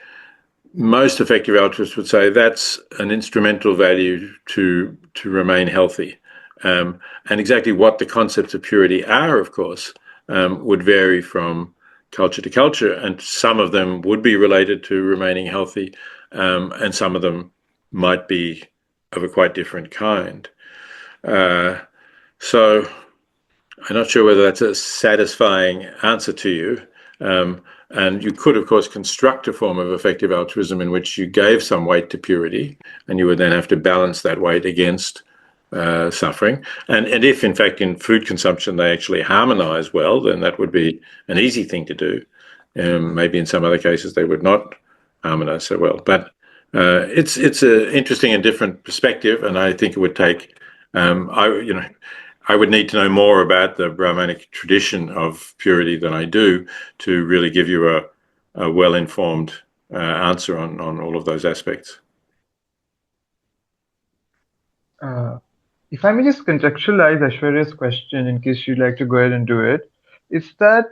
most effective altruists would say that's an instrumental value to remain healthy. And exactly what the concepts of purity are, of course, would vary from culture to culture, and some of them would be related to remaining healthy, and some of them might be of a quite different kind. So I'm not sure whether that's a satisfying answer to you. And you could, of course, construct a form of effective altruism in which you gave some weight to purity, and you would then have to balance that weight against suffering. And if, in fact, in food consumption they actually harmonize well, then that would be an easy thing to do. Maybe in some other cases they would not harmonize so well. But it's an interesting and different perspective, and I think it would take I would need to know more about the Brahmanic tradition of purity than I do to really give you a well-informed answer on all of those aspects.
If I may just contextualize Aishwarya's question in case you'd like to go ahead and do it, it's that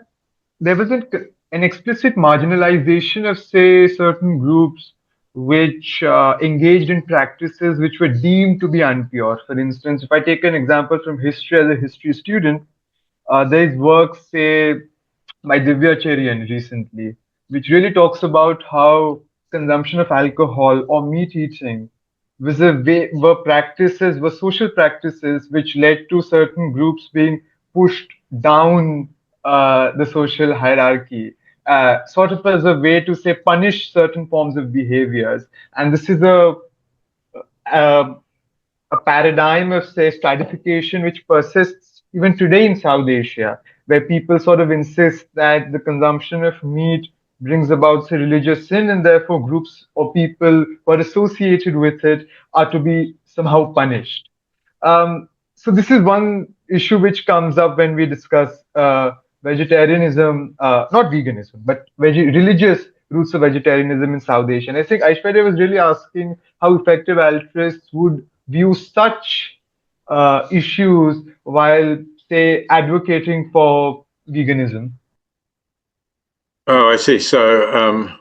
there wasn't an explicit marginalization of, say, certain groups which engaged in practices which were deemed to be unpure. For instance, if I take an example from history as a history student, there is work, say, by Divya Cherian recently, which really talks about how consumption of alcohol or meat eating were social practices which led to certain groups being pushed down the social hierarchy, sort of as a way to say punish certain forms of behaviors. And this is a, a paradigm of, say, stratification which persists even today in South Asia, where people sort of insist that the consumption of meat brings about, say, religious sin, and therefore groups or people who are associated with it are to be somehow punished. So this is one issue which comes up when we discuss vegetarianism, not veganism, but religious roots of vegetarianism in South Asia. And I think Aishwarya was really asking how effective altruists would view such issues while, say, advocating for veganism.
Oh, I see. So,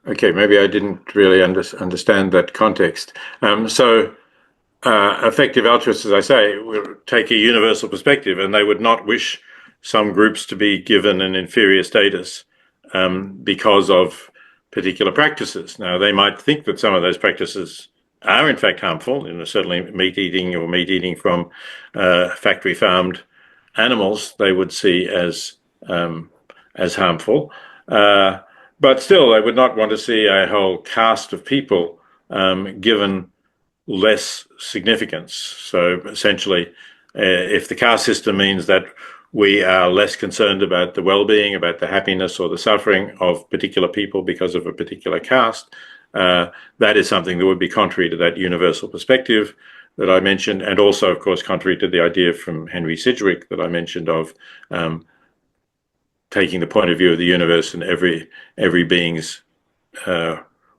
okay, maybe I didn't really understand that context. Effective altruists, as I say, will take a universal perspective, and they would not wish some groups to be given an inferior status because of particular practices. Now, they might think that some of those practices are in fact harmful. Certainly meat eating from factory farmed animals, they would see as harmful. But still, they would not want to see a whole caste of people given less significance. So essentially, if the caste system means that we are less concerned about the well-being, about the happiness or the suffering of particular people because of a particular caste, that is something that would be contrary to that universal perspective that I mentioned, and also, of course, contrary to the idea from Henry Sidgwick that I mentioned of taking the point of view of the universe and every being's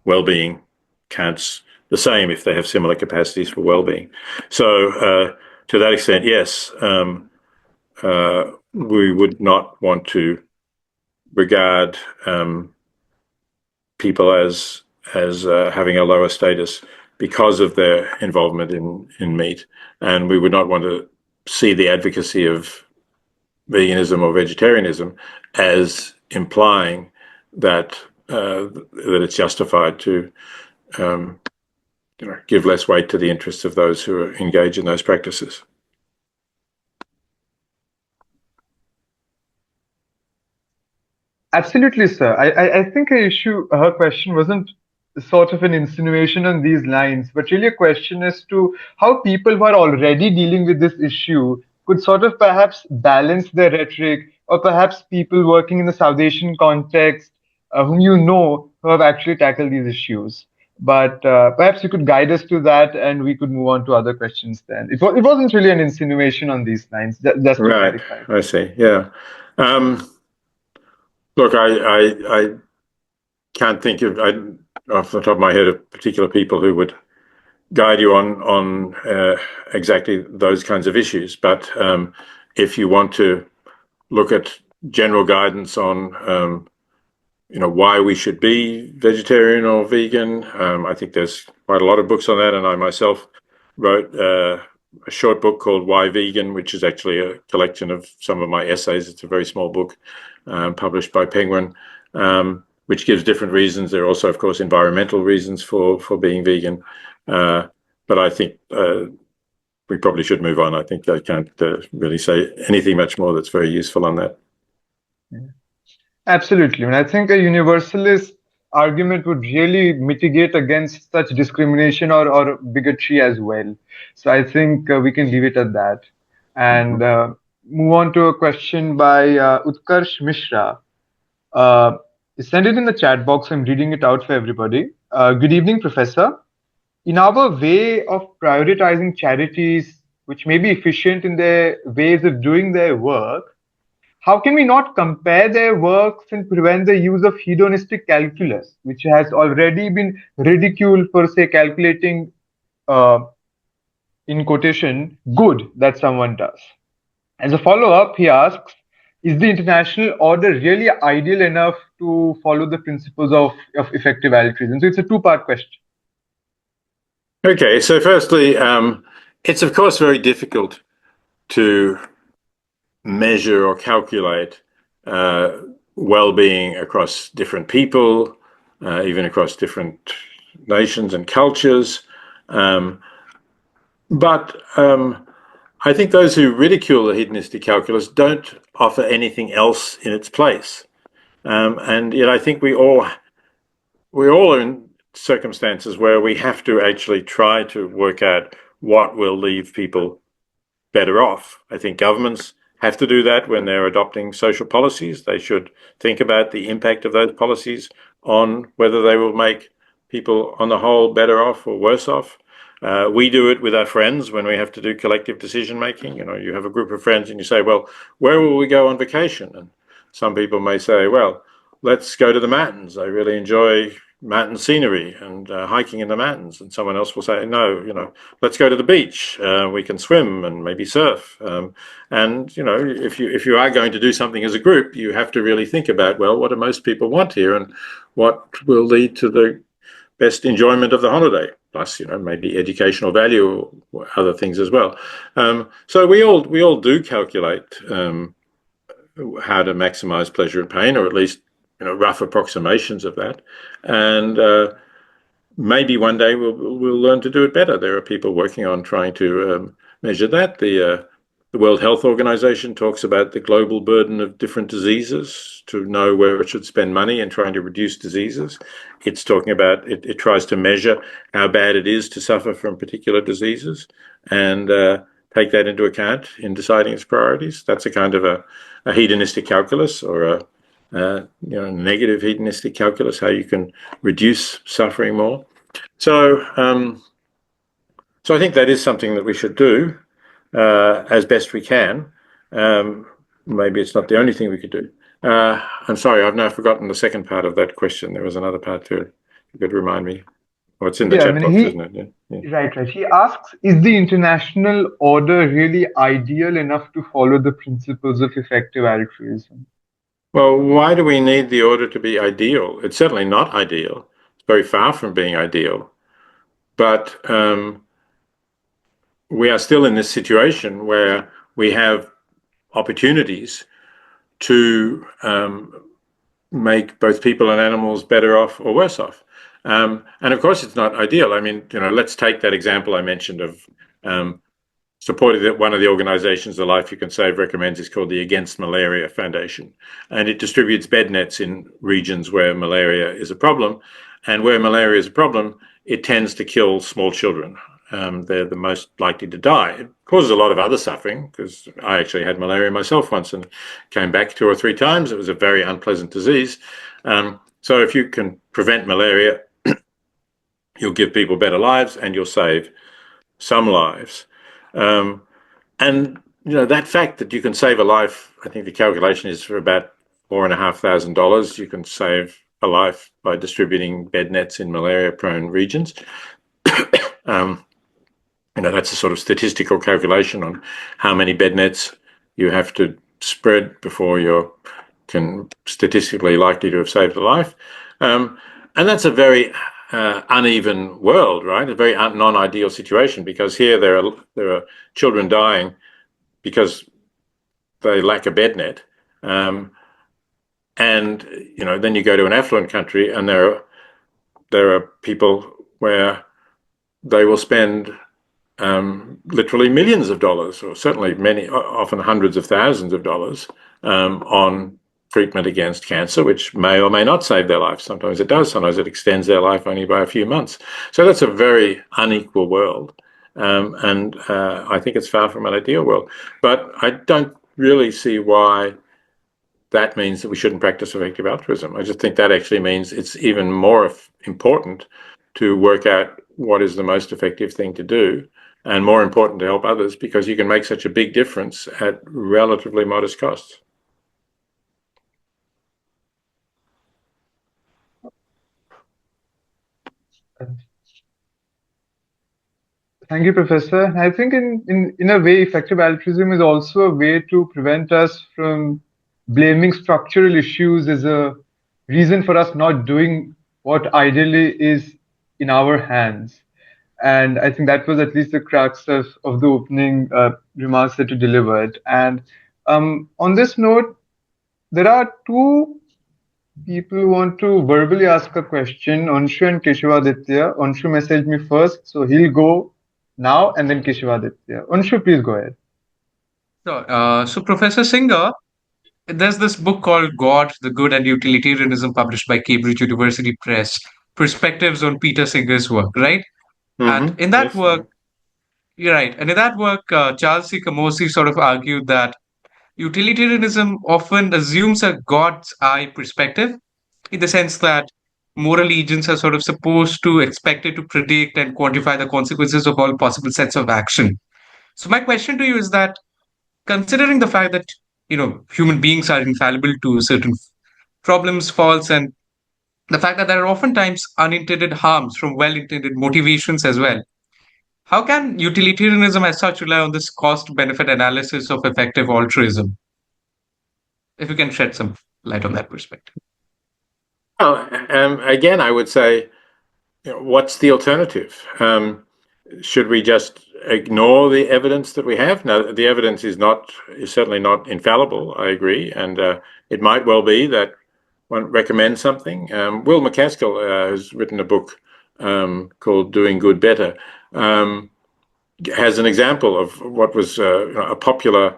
well-being counts the same if they have similar capacities for well-being. So to that extent, yes, we would not want to regard people as having a lower status because of their involvement in meat, and we would not want to see the advocacy of veganism or vegetarianism as implying that it's justified to give less weight to the interests of those who are engaged in those practices.
Absolutely, sir. I think her question wasn't sort of an insinuation on these lines, but really a question as to how people who are already dealing with this issue could sort of perhaps balance their rhetoric, or perhaps people working in the South Asian context whom you know who have actually tackled these issues. But perhaps you could guide us to that, and we could move on to other questions then. It wasn't really an insinuation on these lines, just to
right.
clarify.
I see. Yeah. Look, I can't think of off the top of my head of particular people who would guide you on exactly those kinds of issues. But if you want to look at general guidance on why we should be vegetarian or vegan, I think there's quite a lot of books on that, and I myself wrote a short book called Why Vegan, which is actually a collection of some of my essays. It's a very small book published by Penguin, which gives different reasons. There are also, of course, environmental reasons for being vegan. But I think we probably should move on. I think I can't really say anything much more that's very useful on that.
Absolutely. And I think a universalist argument would really mitigate against such discrimination or bigotry as well. So I think we can leave it at that. And move on to a question by Utkarsh Mishra. Send it in the chat box. I'm reading it out for everybody. Good evening, Professor. In our way of prioritizing charities, which may be efficient in their ways of doing their work, how can we not compare their works and prevent the use of hedonistic calculus, which has already been ridiculed for, say, calculating, in quotation, good that someone does? As a follow-up, he asks, is the international order really ideal enough to follow the principles of effective altruism? So it's a two-part question.
Okay, so firstly, it's of course very difficult to measure or calculate well-being across different people, even across different nations and cultures. But I think those who ridicule the hedonistic calculus don't offer anything else in its place. And yet I think we all are in circumstances where we have to actually try to work out what will leave people better off. I think governments have to do that when they're adopting social policies. They should think about the impact of those policies on whether they will make people on the whole better off or worse off. We do it with our friends when we have to do collective decision making. You know, you have a group of friends and you say, well, where will we go on vacation? And some people may say, well, let's go to the mountains. I really enjoy mountain scenery and hiking in the mountains. And someone else will say, no, you know, let's go to the beach. We can swim and maybe surf. And, you know, if you are going to do something as a group, you have to really think about, well, what do most people want here and what will lead to the best enjoyment of the holiday, plus, you know, maybe educational value or other things as well. So we all do calculate how to maximize pleasure and pain, or at least, you know, rough approximations of that. And maybe one day we'll learn to do it better. There are people working on trying to measure that. The World Health Organization talks about the global burden of different diseases to know where it should spend money in trying to reduce diseases. It's talking about, it tries to measure how bad it is to suffer from particular diseases and take that into account in deciding its priorities. That's a kind of a hedonistic calculus, or a you know, negative hedonistic calculus, how you can reduce suffering more. So I think that is something that we should do as best we can. Maybe it's not the only thing we could do. I'm sorry, I've now forgotten the second part of that question. There was another part to it. You could remind me. Oh, it's in the chat box, isn't it? Yeah.
Right. He asks, is the international order really ideal enough to follow the principles of effective altruism?
Well, why do we need the order to be ideal? It's certainly not ideal. It's very far from being ideal. But we are still in this situation where we have opportunities to make both people and animals better off or worse off. And of course, it's not ideal. I mean, you know, let's take that example I mentioned of supported that one of the organizations The Life You Can Save recommends is called the Against Malaria Foundation. And it distributes bed nets in regions where malaria is a problem. And where malaria is a problem, it tends to kill small children. They're the most likely to die. It causes a lot of other suffering, because I actually had malaria myself once and came back 2 or 3 times. It was a very unpleasant disease. So if you can prevent malaria, you'll give people better lives and you'll save some lives. And, you know, that fact that you can save a life, I think the calculation is for about $4,500. You can save a life by distributing bed nets in malaria-prone regions. You know, that's a sort of statistical calculation on how many bed nets you have to spread before you're statistically likely to have saved a life. And that's a very uneven world, right? A very non-ideal situation, because here there are children dying because they lack a bed net. And, you know, then you go to an affluent country and there are people where they will spend literally millions of dollars, or certainly many, often hundreds of thousands of dollars on treatment against cancer, which may or may not save their life. Sometimes it does, sometimes it extends their life only by a few months. So that's a very unequal world. And I think it's far from an ideal world. But I don't really see why that means that we shouldn't practice effective altruism. I just think that actually means it's even more important to work out what is the most effective thing to do, and more important to help others, because you can make such a big difference at relatively modest costs.
Thank you, Professor. I think in a way, effective altruism is also a way to prevent us from blaming structural issues as a reason for us not doing what ideally is in our hands. And I think that was at least the crux of the opening remarks that you delivered. And on this note, there are two people who want to verbally ask a question, Anshu and Keshwaditya. Anshu messaged me first, so he'll go now and then Keshwaditya. Anshu, please go ahead.
So Professor Singer, there's this book called God, the Good and Utilitarianism, published by Cambridge University Press, Perspectives on Peter Singer's work, right? And in that
Yes.
work, you're right. And in that work, Charles C. Camosy sort of argued that utilitarianism often assumes a God's eye perspective, in the sense that moral agents are sort of supposed to expected to predict and quantify the consequences of all possible sets of action. So my question to you is that, considering the fact that human beings are infallible to certain problems, faults, and the fact that there are oftentimes unintended harms from well-intended motivations as well, how can utilitarianism as such rely on this cost-benefit analysis of effective altruism? If you can shed some light on that perspective.
Well, again, I would say, what's the alternative? Should we just ignore the evidence that we have? No, the evidence is certainly not infallible. I agree, and it might well be that one recommends something. Will MacAskill has written a book called "Doing Good Better." Has an example of what was a popular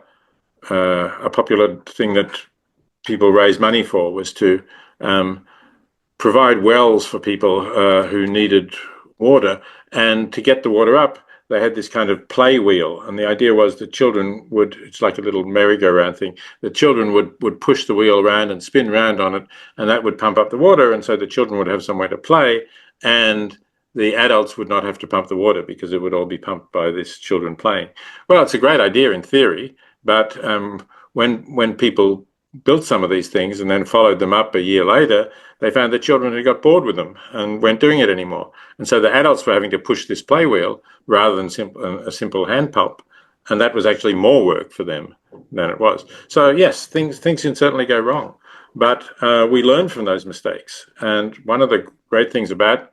thing that people raised money for, was to provide wells for people who needed water, and to get the water up, they had this kind of play wheel, and the idea was that children would, it's like a little merry-go-round thing, the children would push the wheel around and spin around on it, and that would pump up the water, and so the children would have somewhere to play, and the adults would not have to pump the water because it would all be pumped by these children playing. Well, it's a great idea in theory, but when people built some of these things and then followed them up a year later, they found that children had got bored with them and weren't doing it anymore. And so the adults were having to push this play wheel rather than a simple hand pump. And that was actually more work for them than it was. So yes, things can certainly go wrong, but we learn from those mistakes. And one of the great things about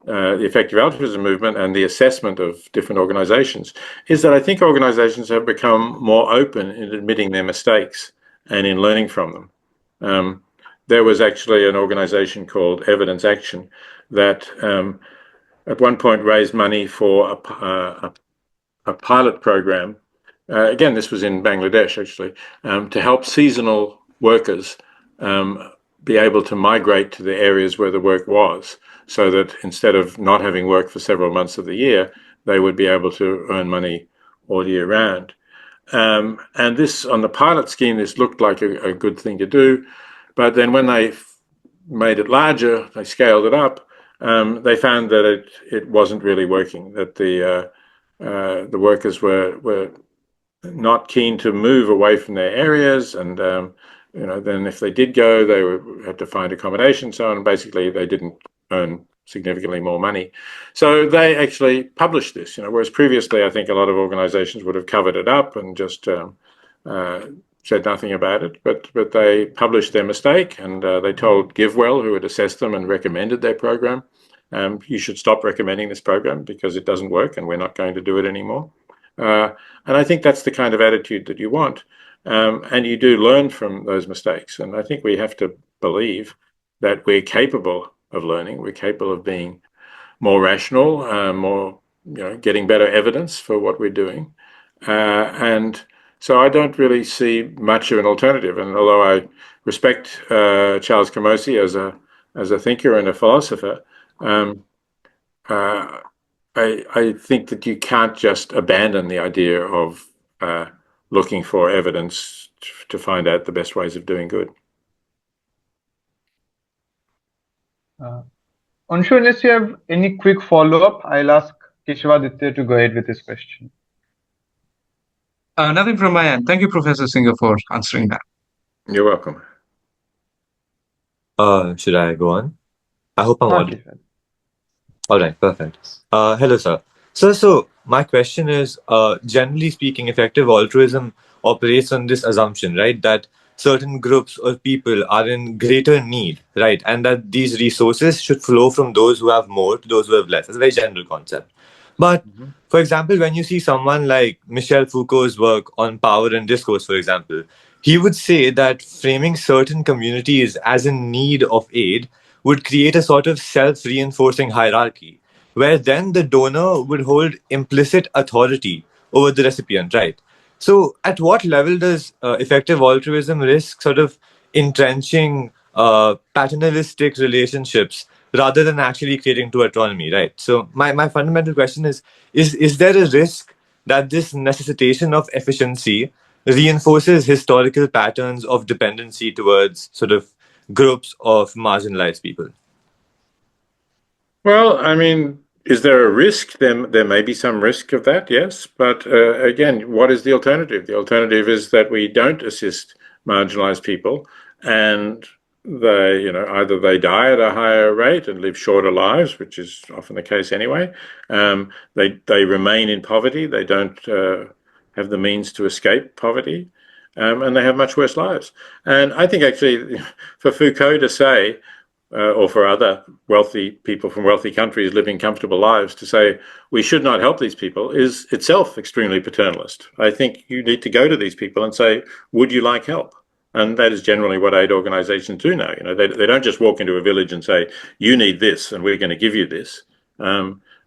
the effective altruism movement and the assessment of different organizations is that I think organizations have become more open in admitting their mistakes and in learning from them. There was actually an organization called Evidence Action that at one point raised money for a pilot program. Again, this was in Bangladesh, actually, to help seasonal workers be able to migrate to the areas where the work was, so that instead of not having work for several months of the year, they would be able to earn money all year round. And this, on the pilot scheme, this looked like a good thing to do. But then when they made it larger, they scaled it up, they found that it wasn't really working, that the workers were not keen to move away from their areas. And, then if they did go, they had to find accommodation, so on. Basically, they didn't earn significantly more money. So they actually published this, whereas previously I think a lot of organizations would have covered it up and just said nothing about it. But they published their mistake, and they told GiveWell, who had assessed them and recommended their program, you should stop recommending this program because it doesn't work and we're not going to do it anymore. And I think that's the kind of attitude that you want. And you do learn from those mistakes. And I think we have to believe that we're capable of learning. We're capable of being more rational, more, getting better evidence for what we're doing. And so I don't really see much of an alternative. And although I respect Charles Camosy as a thinker and a philosopher, I think that you can't just abandon the idea of looking for evidence to find out the best ways of doing good.
Anshu, unless you have any quick follow-up, I'll ask Keshwaditya to go ahead with his question.
Nothing from my end. Thank you, Professor Singer, for answering that.
You're welcome.
Should I go on? I hope I'm audible. All right, perfect. Hello, sir. So my question is, generally speaking, effective altruism operates on this assumption, right, that certain groups or people are in greater need, right? And that these resources should flow from those who have more to those who have less. It's a very general concept. But for example, when you see someone like Michel Foucault's work on power and discourse, for example, he would say that framing certain communities as in need of aid would create a sort of self-reinforcing hierarchy, where then the donor would hold implicit authority over the recipient, right? So, at what level does effective altruism risk sort of entrenching paternalistic relationships rather than actually creating to autonomy, right? So, my fundamental question is there a risk that this necessitation of efficiency reinforces historical patterns of dependency towards sort of groups of marginalized people?
Well, I mean, is there a risk? There may be some risk of that, yes. But again, what is the alternative? The alternative is that we don't assist marginalized people, and they, either they die at a higher rate and live shorter lives, which is often the case anyway. They remain in poverty. They don't have the means to escape poverty, and they have much worse lives. And I think actually, for Foucault to say, or for other wealthy people from wealthy countries living comfortable lives, to say we should not help these people is itself extremely paternalist. I think you need to go to these people and say, would you like help? And that is generally what aid organizations do now. They don't just walk into a village and say, you need this and we're going to give you this.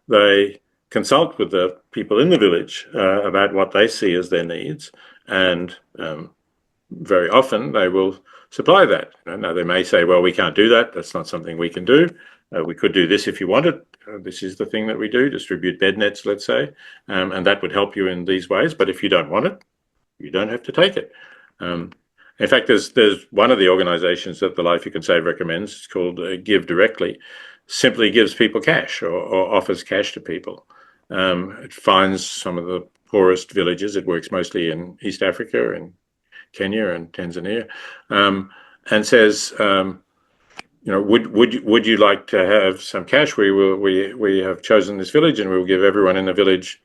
They consult with the people in the village about what they see as their needs, and very often they will supply that. Now, they may say, well, we can't do that. That's not something we can do. We could do this if you wanted. This is the thing that we do, distribute bed nets, let's say, and that would help you in these ways. But if you don't want it, you don't have to take it. In fact, there's one of the organizations that the Life You Can Save recommends. It's called Give Directly. Simply gives people cash or offers cash to people. It finds some of the poorest villages. It works mostly in East Africa and Kenya and Tanzania, and says, would you like to have some cash? We have chosen this village, and we will give everyone in the village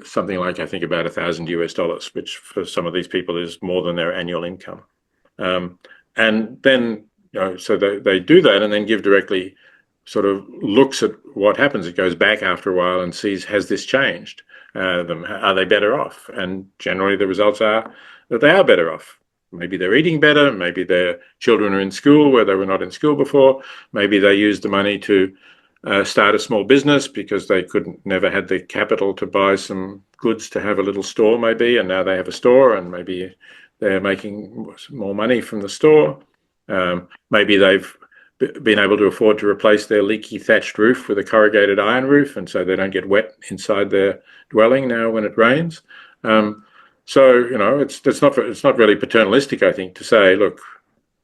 something like, I think, about $1,000 which for some of these people is more than their annual income. And then, so they do that, and then Give Directly sort of looks at what happens. It goes back after a while and sees, has this changed them? Are they better off? And generally the results are that they are better off. Maybe they're eating better. Maybe their children are in school where they were not in school before. Maybe they used the money to start a small business because they never had the capital to buy some goods to have a little store, maybe, and now they have a store, and maybe they're making more money from the store. Maybe they've been able to afford to replace their leaky thatched roof with a corrugated iron roof, and so they don't get wet inside their dwelling now when it rains. So it's not really paternalistic, I think, to say, look,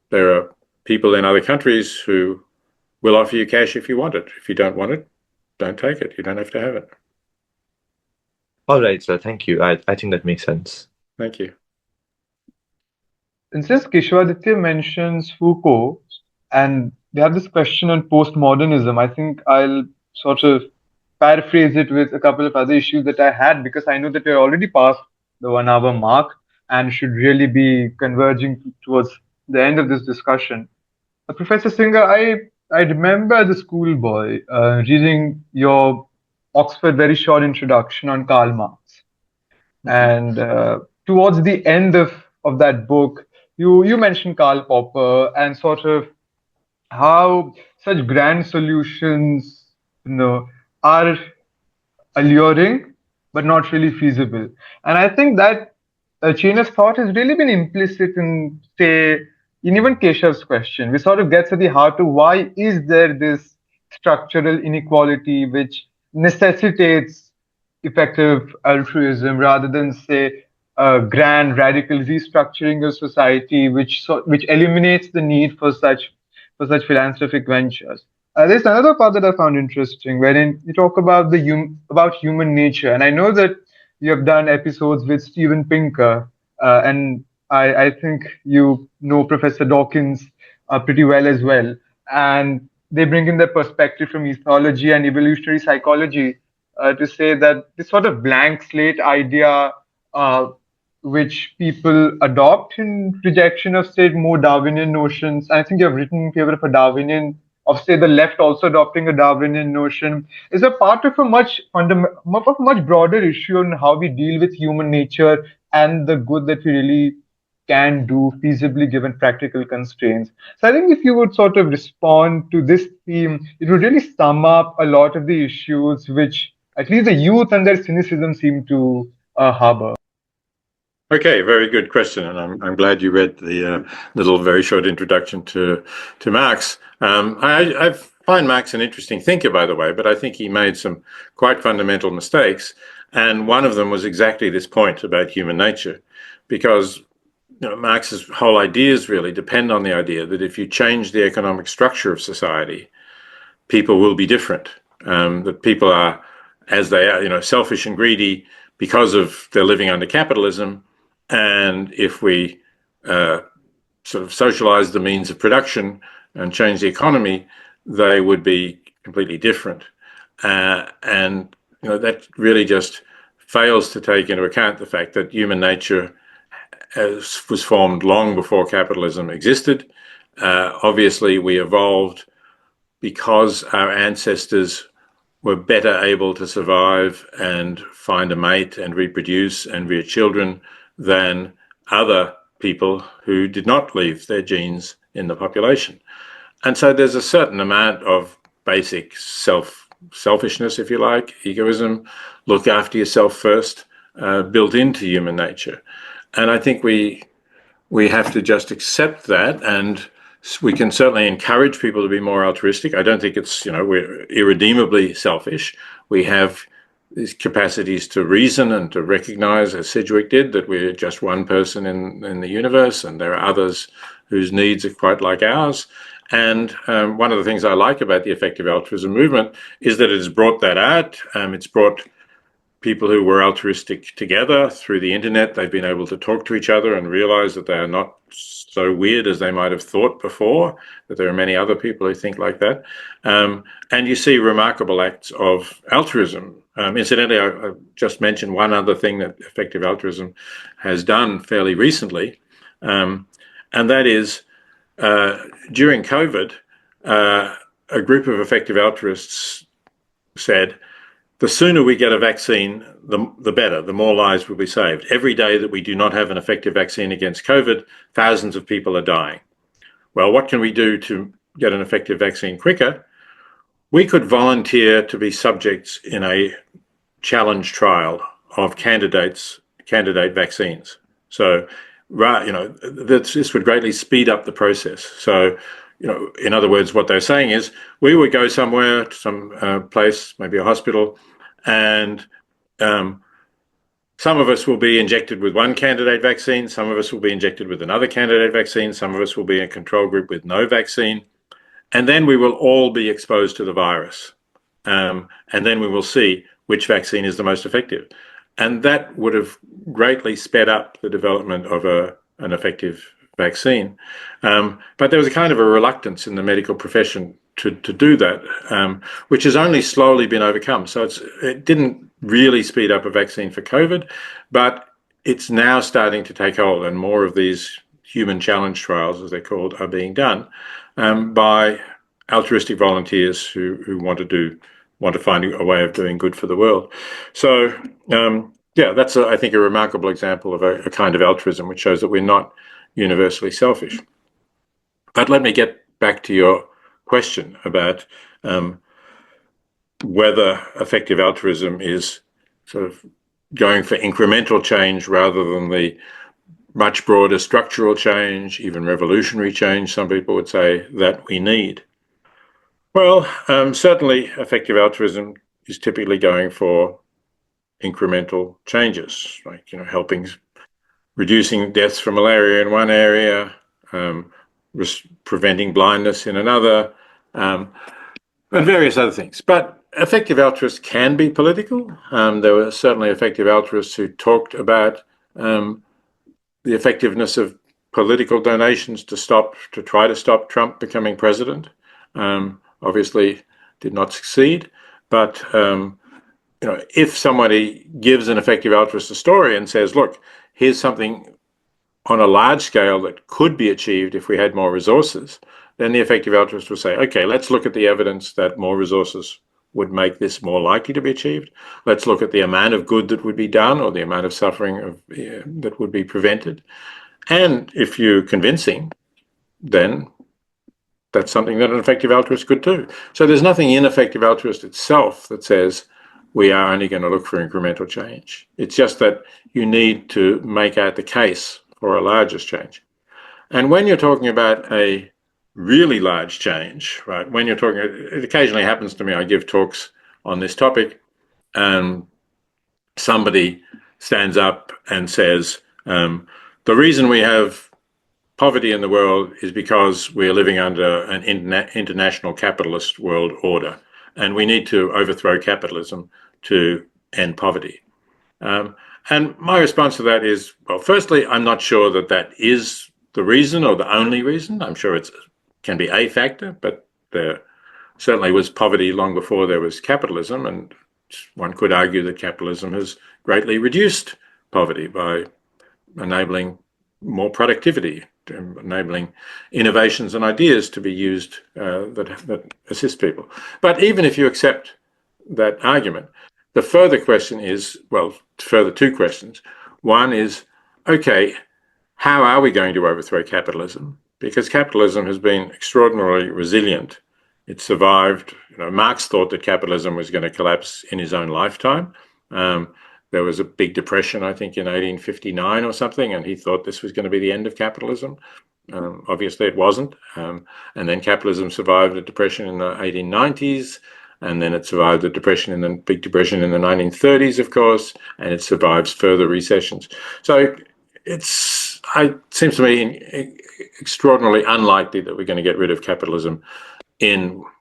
there are people in other countries who will offer you cash if you want it. If you don't want it, don't take it. You don't have to have it.
All right, sir. Thank you. I think that makes sense.
Thank you.
And since Keshwaditya mentions Foucault, and they have this question on postmodernism, I think I'll sort of paraphrase it with a couple of other issues that I had, because I know that we're already past the 1 hour mark and should really be converging towards the end of this discussion. Professor Singer, I remember as a schoolboy reading your Oxford very short introduction on Karl Marx. And towards the end of that book, you mentioned Karl Popper and sort of how such grand solutions, are alluring, but not really feasible. And I think that chain of thought has really been implicit in, say, in even Keshav's question, which sort of gets at the heart of why is there this structural inequality which necessitates effective altruism rather than, say, a grand radical restructuring of society which eliminates the need for such philanthropic ventures. There's another part that I found interesting, wherein you talk about about human nature, and I know that you have done episodes with Steven Pinker, and I think you know Professor Dawkins pretty well as well, and they bring in their perspective from ethology and evolutionary psychology to say that this sort of blank slate idea which people adopt in rejection of, say, more Darwinian notions. I think you've written in favor of a Darwinian, of, say, the left also adopting a Darwinian notion, is a part of a much broader issue on how we deal with human nature and the good that we really can do feasibly given practical constraints. So I think if you would sort of respond to this theme, it would really sum up a lot of the issues which at least the youth and their cynicism seem to harbor.
Okay, very good question, and I'm glad you read the little very short introduction to Marx. I find Marx an interesting thinker, by the way, but I think he made some quite fundamental mistakes, and one of them was exactly this point about human nature, because Marx's whole ideas really depend on the idea that if you change the economic structure of society, people will be different. That people are, as they are, selfish and greedy because of they're living under capitalism. And if we sort of socialize the means of production and change the economy, they would be completely different. And that really just fails to take into account the fact that human nature was formed long before capitalism existed. Obviously, we evolved because our ancestors were better able to survive and find a mate and reproduce and rear children than other people who did not leave their genes in the population. And so there's a certain amount of basic selfishness, if you like, egoism, look after yourself first, built into human nature. And I think we have to just accept that, and we can certainly encourage people to be more altruistic. I don't think it's, we're irredeemably selfish. We have these capacities to reason and to recognize, as Sedgwick did, that we're just one person in the universe, and there are others whose needs are quite like ours. And one of the things I like about the effective altruism movement is that it has brought that out. It's brought people who were altruistic together through the internet. They've been able to talk to each other and realize that they are not so weird as they might have thought before, that there are many other people who think like that. And you see remarkable acts of altruism. Incidentally, I just mentioned one other thing that effective altruism has done fairly recently, and that is during COVID, a group of effective altruists said, the sooner we get a vaccine, the better, the more lives will be saved. Every day that we do not have an effective vaccine against COVID, thousands of people are dying. Well, what can we do to get an effective vaccine quicker? We could volunteer to be subjects in a challenge trial of candidate vaccines. So, this would greatly speed up the process. So, in other words, what they're saying is we would go somewhere, to some place, maybe a hospital, and some of us will be injected with one candidate vaccine, some of us will be injected with another candidate vaccine, some of us will be in a control group with no vaccine, and then we will all be exposed to the virus. And then we will see which vaccine is the most effective. And that would have greatly sped up the development of an effective vaccine. But there was a kind of a reluctance in the medical profession to do that, which has only slowly been overcome. So it didn't really speed up a vaccine for COVID, but it's now starting to take hold, and more of these human challenge trials, as they're called, are being done by altruistic volunteers who want to find a way of doing good for the world. So that's I think a remarkable example of a kind of altruism which shows that we're not universally selfish. But let me get back to your question about whether effective altruism is sort of going for incremental change rather than the much broader structural change, even revolutionary change, some people would say, that we need. Well, certainly effective altruism is typically going for incremental changes, like reducing deaths from malaria in one area, preventing blindness in another, and various other things. But effective altruists can be political. There were certainly effective altruists who talked about the effectiveness of political donations to try to stop Trump becoming president. Obviously did not succeed, but if somebody gives an effective altruist a story and says, look, here's something on a large scale that could be achieved if we had more resources, then the effective altruist will say, okay, let's look at the evidence that more resources would make this more likely to be achieved. Let's look at the amount of good that would be done or the amount of suffering that would be prevented. And if you're convincing, then that's something that an effective altruist could do. So there's nothing in effective altruist itself that says we are only going to look for incremental change. It's just that you need to make out the case for a larger change. And when you're talking about a really large change, right, when you're talking, it occasionally happens to me, I give talks on this topic, and somebody stands up and says, the reason we have poverty in the world is because we're living under an international capitalist world order, and we need to overthrow capitalism to end poverty. And my response to that is, well, firstly, I'm not sure that that is the reason or the only reason. I'm sure it can be a factor, but there certainly was poverty long before there was capitalism, and one could argue that capitalism has greatly reduced poverty by enabling more productivity, enabling innovations and ideas to be used that assist people. But even if you accept that argument, the further question is, well, further two questions. One is, okay, how are we going to overthrow capitalism? Because capitalism has been extraordinarily resilient. It survived. Marx thought that capitalism was going to collapse in his own lifetime. There was a big depression, I think, in 1859 or something, and he thought this was going to be the end of capitalism. Obviously, it wasn't. And then capitalism survived a depression in the 1890s, and then it survived the depression in the big depression in the 1930s, of course, and it survives further recessions. So it seems to me extraordinarily unlikely that we're going to get rid of capitalism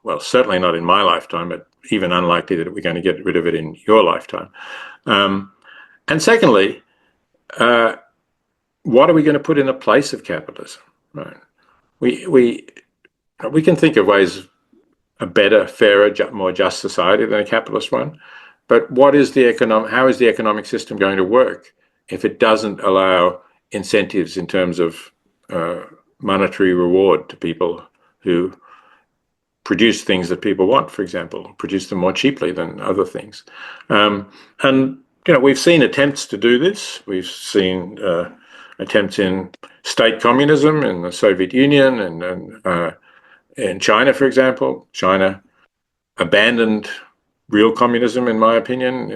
well, certainly not in my lifetime, but even unlikely that we're going to get rid of it in your lifetime. And secondly, what are we going to put in the place of capitalism? Right? We can think of ways a better, fairer, more just society than a capitalist one, but how is the economic system going to work if it doesn't allow incentives in terms of monetary reward to people who produce things that people want, for example, produce them more cheaply than other things? And we've seen attempts to do this. We've seen attempts in state communism in the Soviet Union and in China, for example. China abandoned real communism, in my opinion,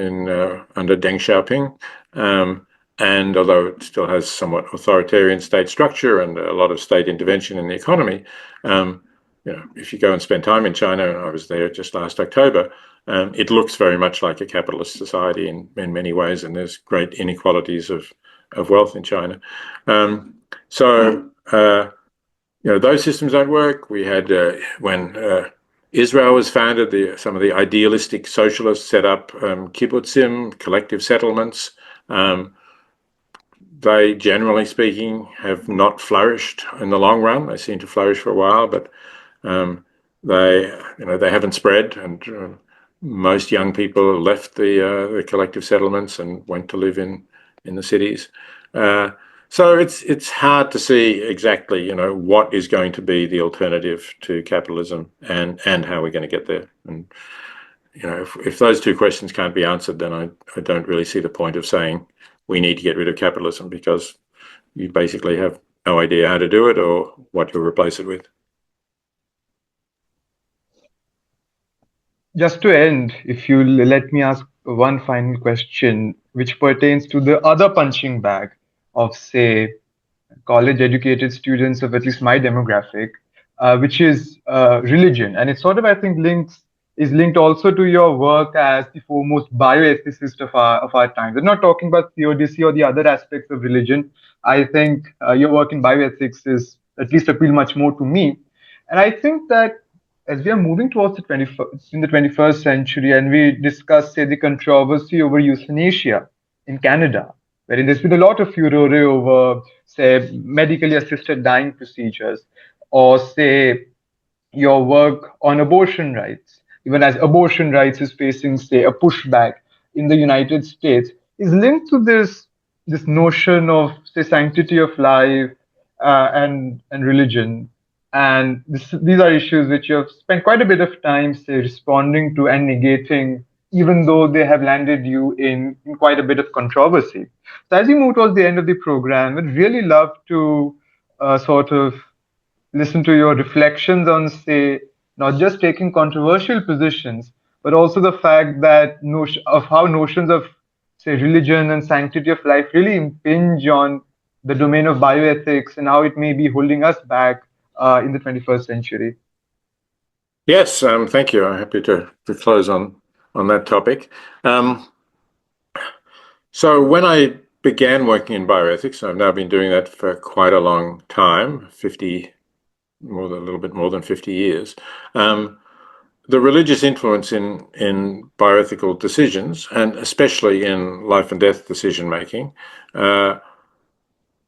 under Deng Xiaoping. And although it still has somewhat authoritarian state structure and a lot of state intervention in the economy, if you go and spend time in China, and I was there just last October, it looks very much like a capitalist society in many ways, and there's great inequalities of wealth in China. Those systems don't work. We had, when Israel was founded, some of the idealistic socialists set up kibbutzim, collective settlements. They, generally speaking, have not flourished in the long run. They seem to flourish for a while, but they haven't spread, and most young people left the collective settlements and went to live in the cities. So it's hard to see exactly, what is going to be the alternative to capitalism and how we're going to get there. And if those two questions can't be answered, then I don't really see the point of saying we need to get rid of capitalism, because you basically have no idea how to do it or what you'll replace it with.
Just to end, if you let me ask one final question, which pertains to the other punching bag of, say, college-educated students of at least my demographic, which is religion. And it sort of, I think, is linked also to your work as the foremost bioethicist of our time. We're not talking about theodicy or the other aspects of religion. I think your work in bioethics is at least appeal much more to me. And I think that as we are moving towards the 21st century, and we discuss, say, the controversy over euthanasia in Canada, wherein there's been a lot of furore over, say, medically assisted dying procedures, or say, your work on abortion rights, even as abortion rights is facing, say, a pushback in the United States is linked to this notion of, say, sanctity of life and religion. And these are issues which you have spent quite a bit of time, say, responding to and negating, even though they have landed you in quite a bit of controversy. So as we move towards the end of the program, I'd really love to sort of listen to your reflections on, say, not just taking controversial positions, but also the fact that of how notions of, say, religion and sanctity of life really impinge on the domain of bioethics and how it may be holding us back in the 21st century.
Yes, thank you. I'm happy to close on that topic. So when I began working in bioethics, I've now been doing that for quite a long time, a little bit more than 50 years. The religious influence in bioethical decisions, and especially in life and death decision making,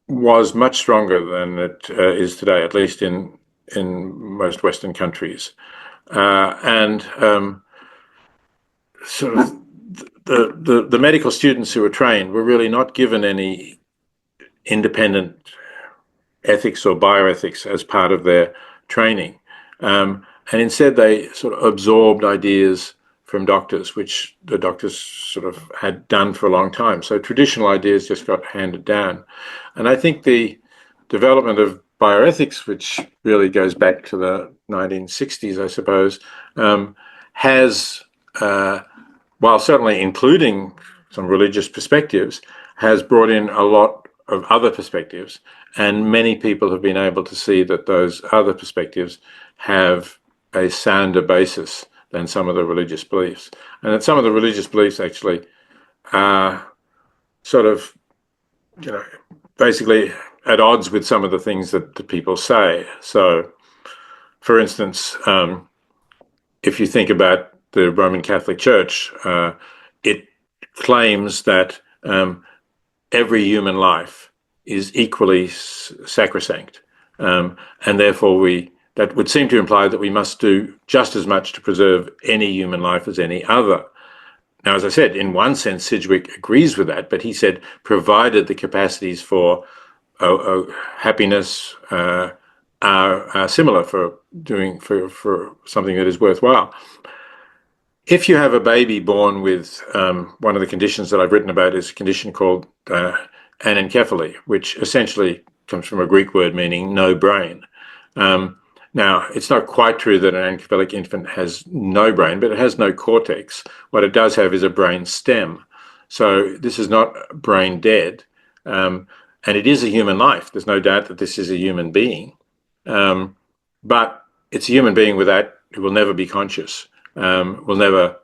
was much stronger than it is today, at least in most Western countries. Sort of the medical students who were trained were really not given any independent ethics or bioethics as part of their training. And instead they sort of absorbed ideas from doctors, which the doctors sort of had done for a long time. So traditional ideas just got handed down. And I think the development of bioethics, which really goes back to the 1960s, I suppose, has, while certainly including some religious perspectives, has brought in a lot of other perspectives. And many people have been able to see that those other perspectives have a sounder basis than some of the religious beliefs. And that some of the religious beliefs actually are sort of, basically at odds with some of the things that the people say. So, for instance, if you think about the Roman Catholic Church, it claims that every human life is equally sacrosanct. And therefore that would seem to imply that we must do just as much to preserve any human life as any other. Now, as I said, in one sense, Sidgwick agrees with that, but he said, provided the capacities for happiness are similar for something that is worthwhile. If you have a baby born with one of the conditions that I've written about is a condition called anencephaly, which essentially comes from a Greek word meaning no brain. Now, it's not quite true that an anencephalic infant has no brain, but it has no cortex. What it does have is a brain stem. So this is not brain dead, and it is a human life. There's no doubt that this is a human being, but it's a human being who will never be conscious, will never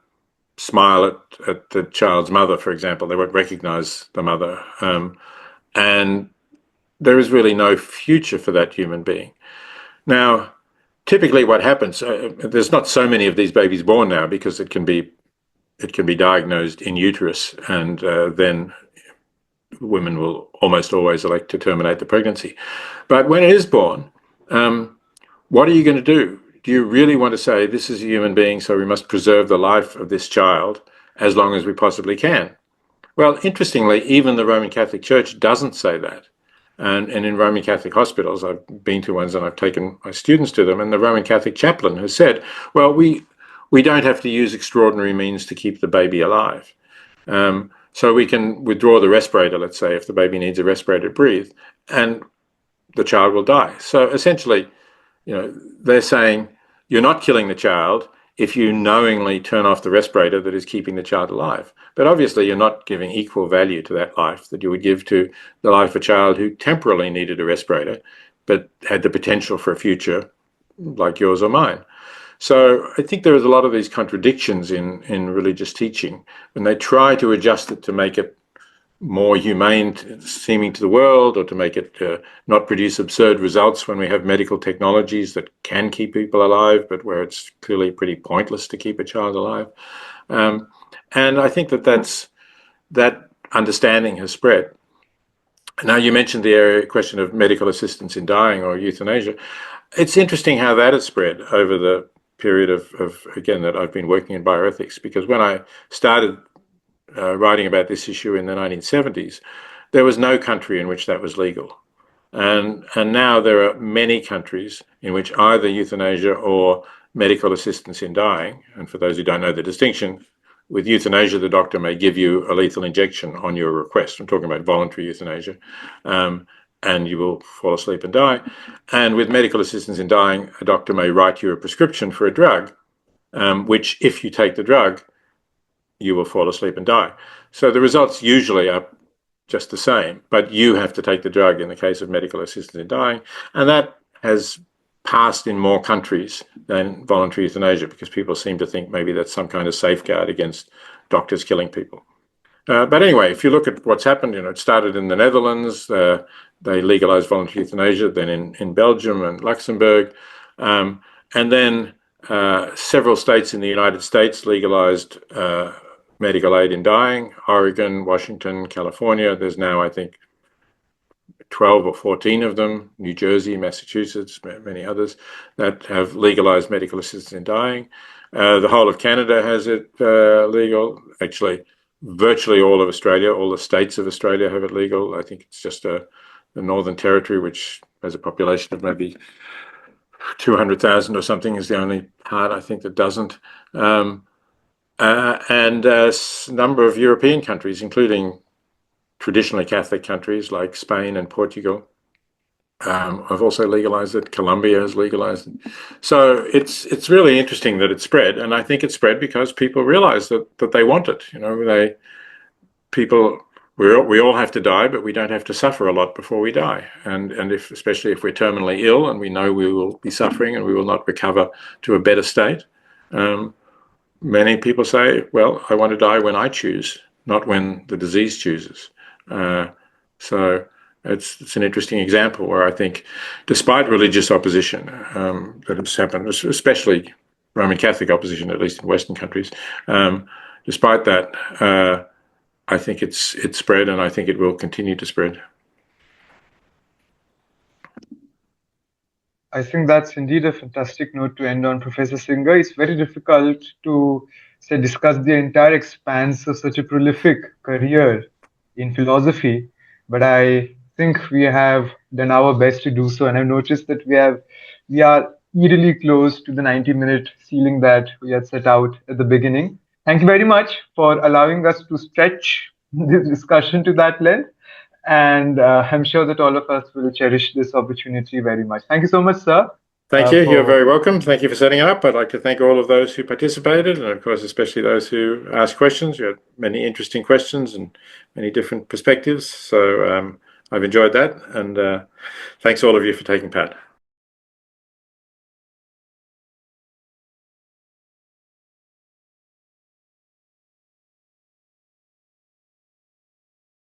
smile at the child's mother, for example. They won't recognize the mother, and there is really no future for that human being. Now, typically what happens, there's not so many of these babies born now because it can be diagnosed in uterus, and then women will almost always elect to terminate the pregnancy. But when it is born, what are you going to do? Do you really want to say this is a human being, so we must preserve the life of this child as long as we possibly can? Well, interestingly, even the Roman Catholic Church doesn't say that. And in Roman Catholic hospitals, I've been to ones and I've taken my students to them, and the Roman Catholic chaplain has said, well, we don't have to use extraordinary means to keep the baby alive. So we can withdraw the respirator, let's say, if the baby needs a respirator to breathe, and the child will die. So essentially, they're saying you're not killing the child if you knowingly turn off the respirator that is keeping the child alive. But obviously you're not giving equal value to that life that you would give to the life of a child who temporarily needed a respirator, but had the potential for a future like yours or mine. So I think there is a lot of these contradictions in religious teaching when they try to adjust it to make it more humane seeming to the world, or to make it not produce absurd results when we have medical technologies that can keep people alive, but where it's clearly pretty pointless to keep a child alive. And I think that understanding has spread. Now, you mentioned the question of medical assistance in dying or euthanasia. It's interesting how that has spread over the period of again, that I've been working in bioethics, because when I started writing about this issue in the 1970s, there was no country in which that was legal. And now there are many countries in which either euthanasia or medical assistance in dying, and for those who don't know the distinction, with euthanasia, the doctor may give you a lethal injection on your request. I'm talking about voluntary euthanasia, and you will fall asleep and die. And with medical assistance in dying, a doctor may write you a prescription for a drug, which, if you take the drug, you will fall asleep and die. So the results usually are just the same, but you have to take the drug in the case of medical assistance in dying. And that has passed in more countries than voluntary euthanasia, because people seem to think maybe that's some kind of safeguard against doctors killing people. But anyway, if you look at what's happened, it started in the Netherlands. They legalized voluntary euthanasia, then in Belgium and Luxembourg. And then several states in the United States legalized medical aid in dying: Oregon, Washington, California. There's now, I think, 12 or 14 of them, New Jersey, Massachusetts, many others, that have legalized medical assistance in dying. The whole of Canada has it legal. Actually, virtually all of Australia, all the states of Australia have it legal. I think it's just the Northern Territory, which has a population of maybe 200,000 or something, is the only part I think that doesn't. And a number of European countries, including traditionally Catholic countries like Spain and Portugal, have also legalized it. Colombia has legalized it. So it's really interesting that it spread, and I think it spread because people realize that they want it. We all have to die, but we don't have to suffer a lot before we die. And especially if we're terminally ill and we know we will be suffering and we will not recover to a better state. Many people say, well, I want to die when I choose, not when the disease chooses. So it's an interesting example where I think, despite religious opposition that has happened, especially Roman Catholic opposition, at least in Western countries, despite that, I think it's spread, and I think it will continue to spread.
I think that's indeed a fantastic note to end on, Professor Singer. It's very difficult to discuss the entire expanse of such a prolific career in philosophy, but I think we have done our best to do so, and I've noticed that we are eerily close to the 90-minute ceiling that we had set out at the beginning. Thank you very much for allowing us to stretch this discussion to that length. And I'm sure that all of us will cherish this opportunity very much. Thank you so much, sir.
Thank you. You're very welcome. Thank you for setting it up. I'd like to thank all of those who participated, and of course, especially those who asked questions. You had many interesting questions and many different perspectives. So I've enjoyed that. And thanks all of you for taking part.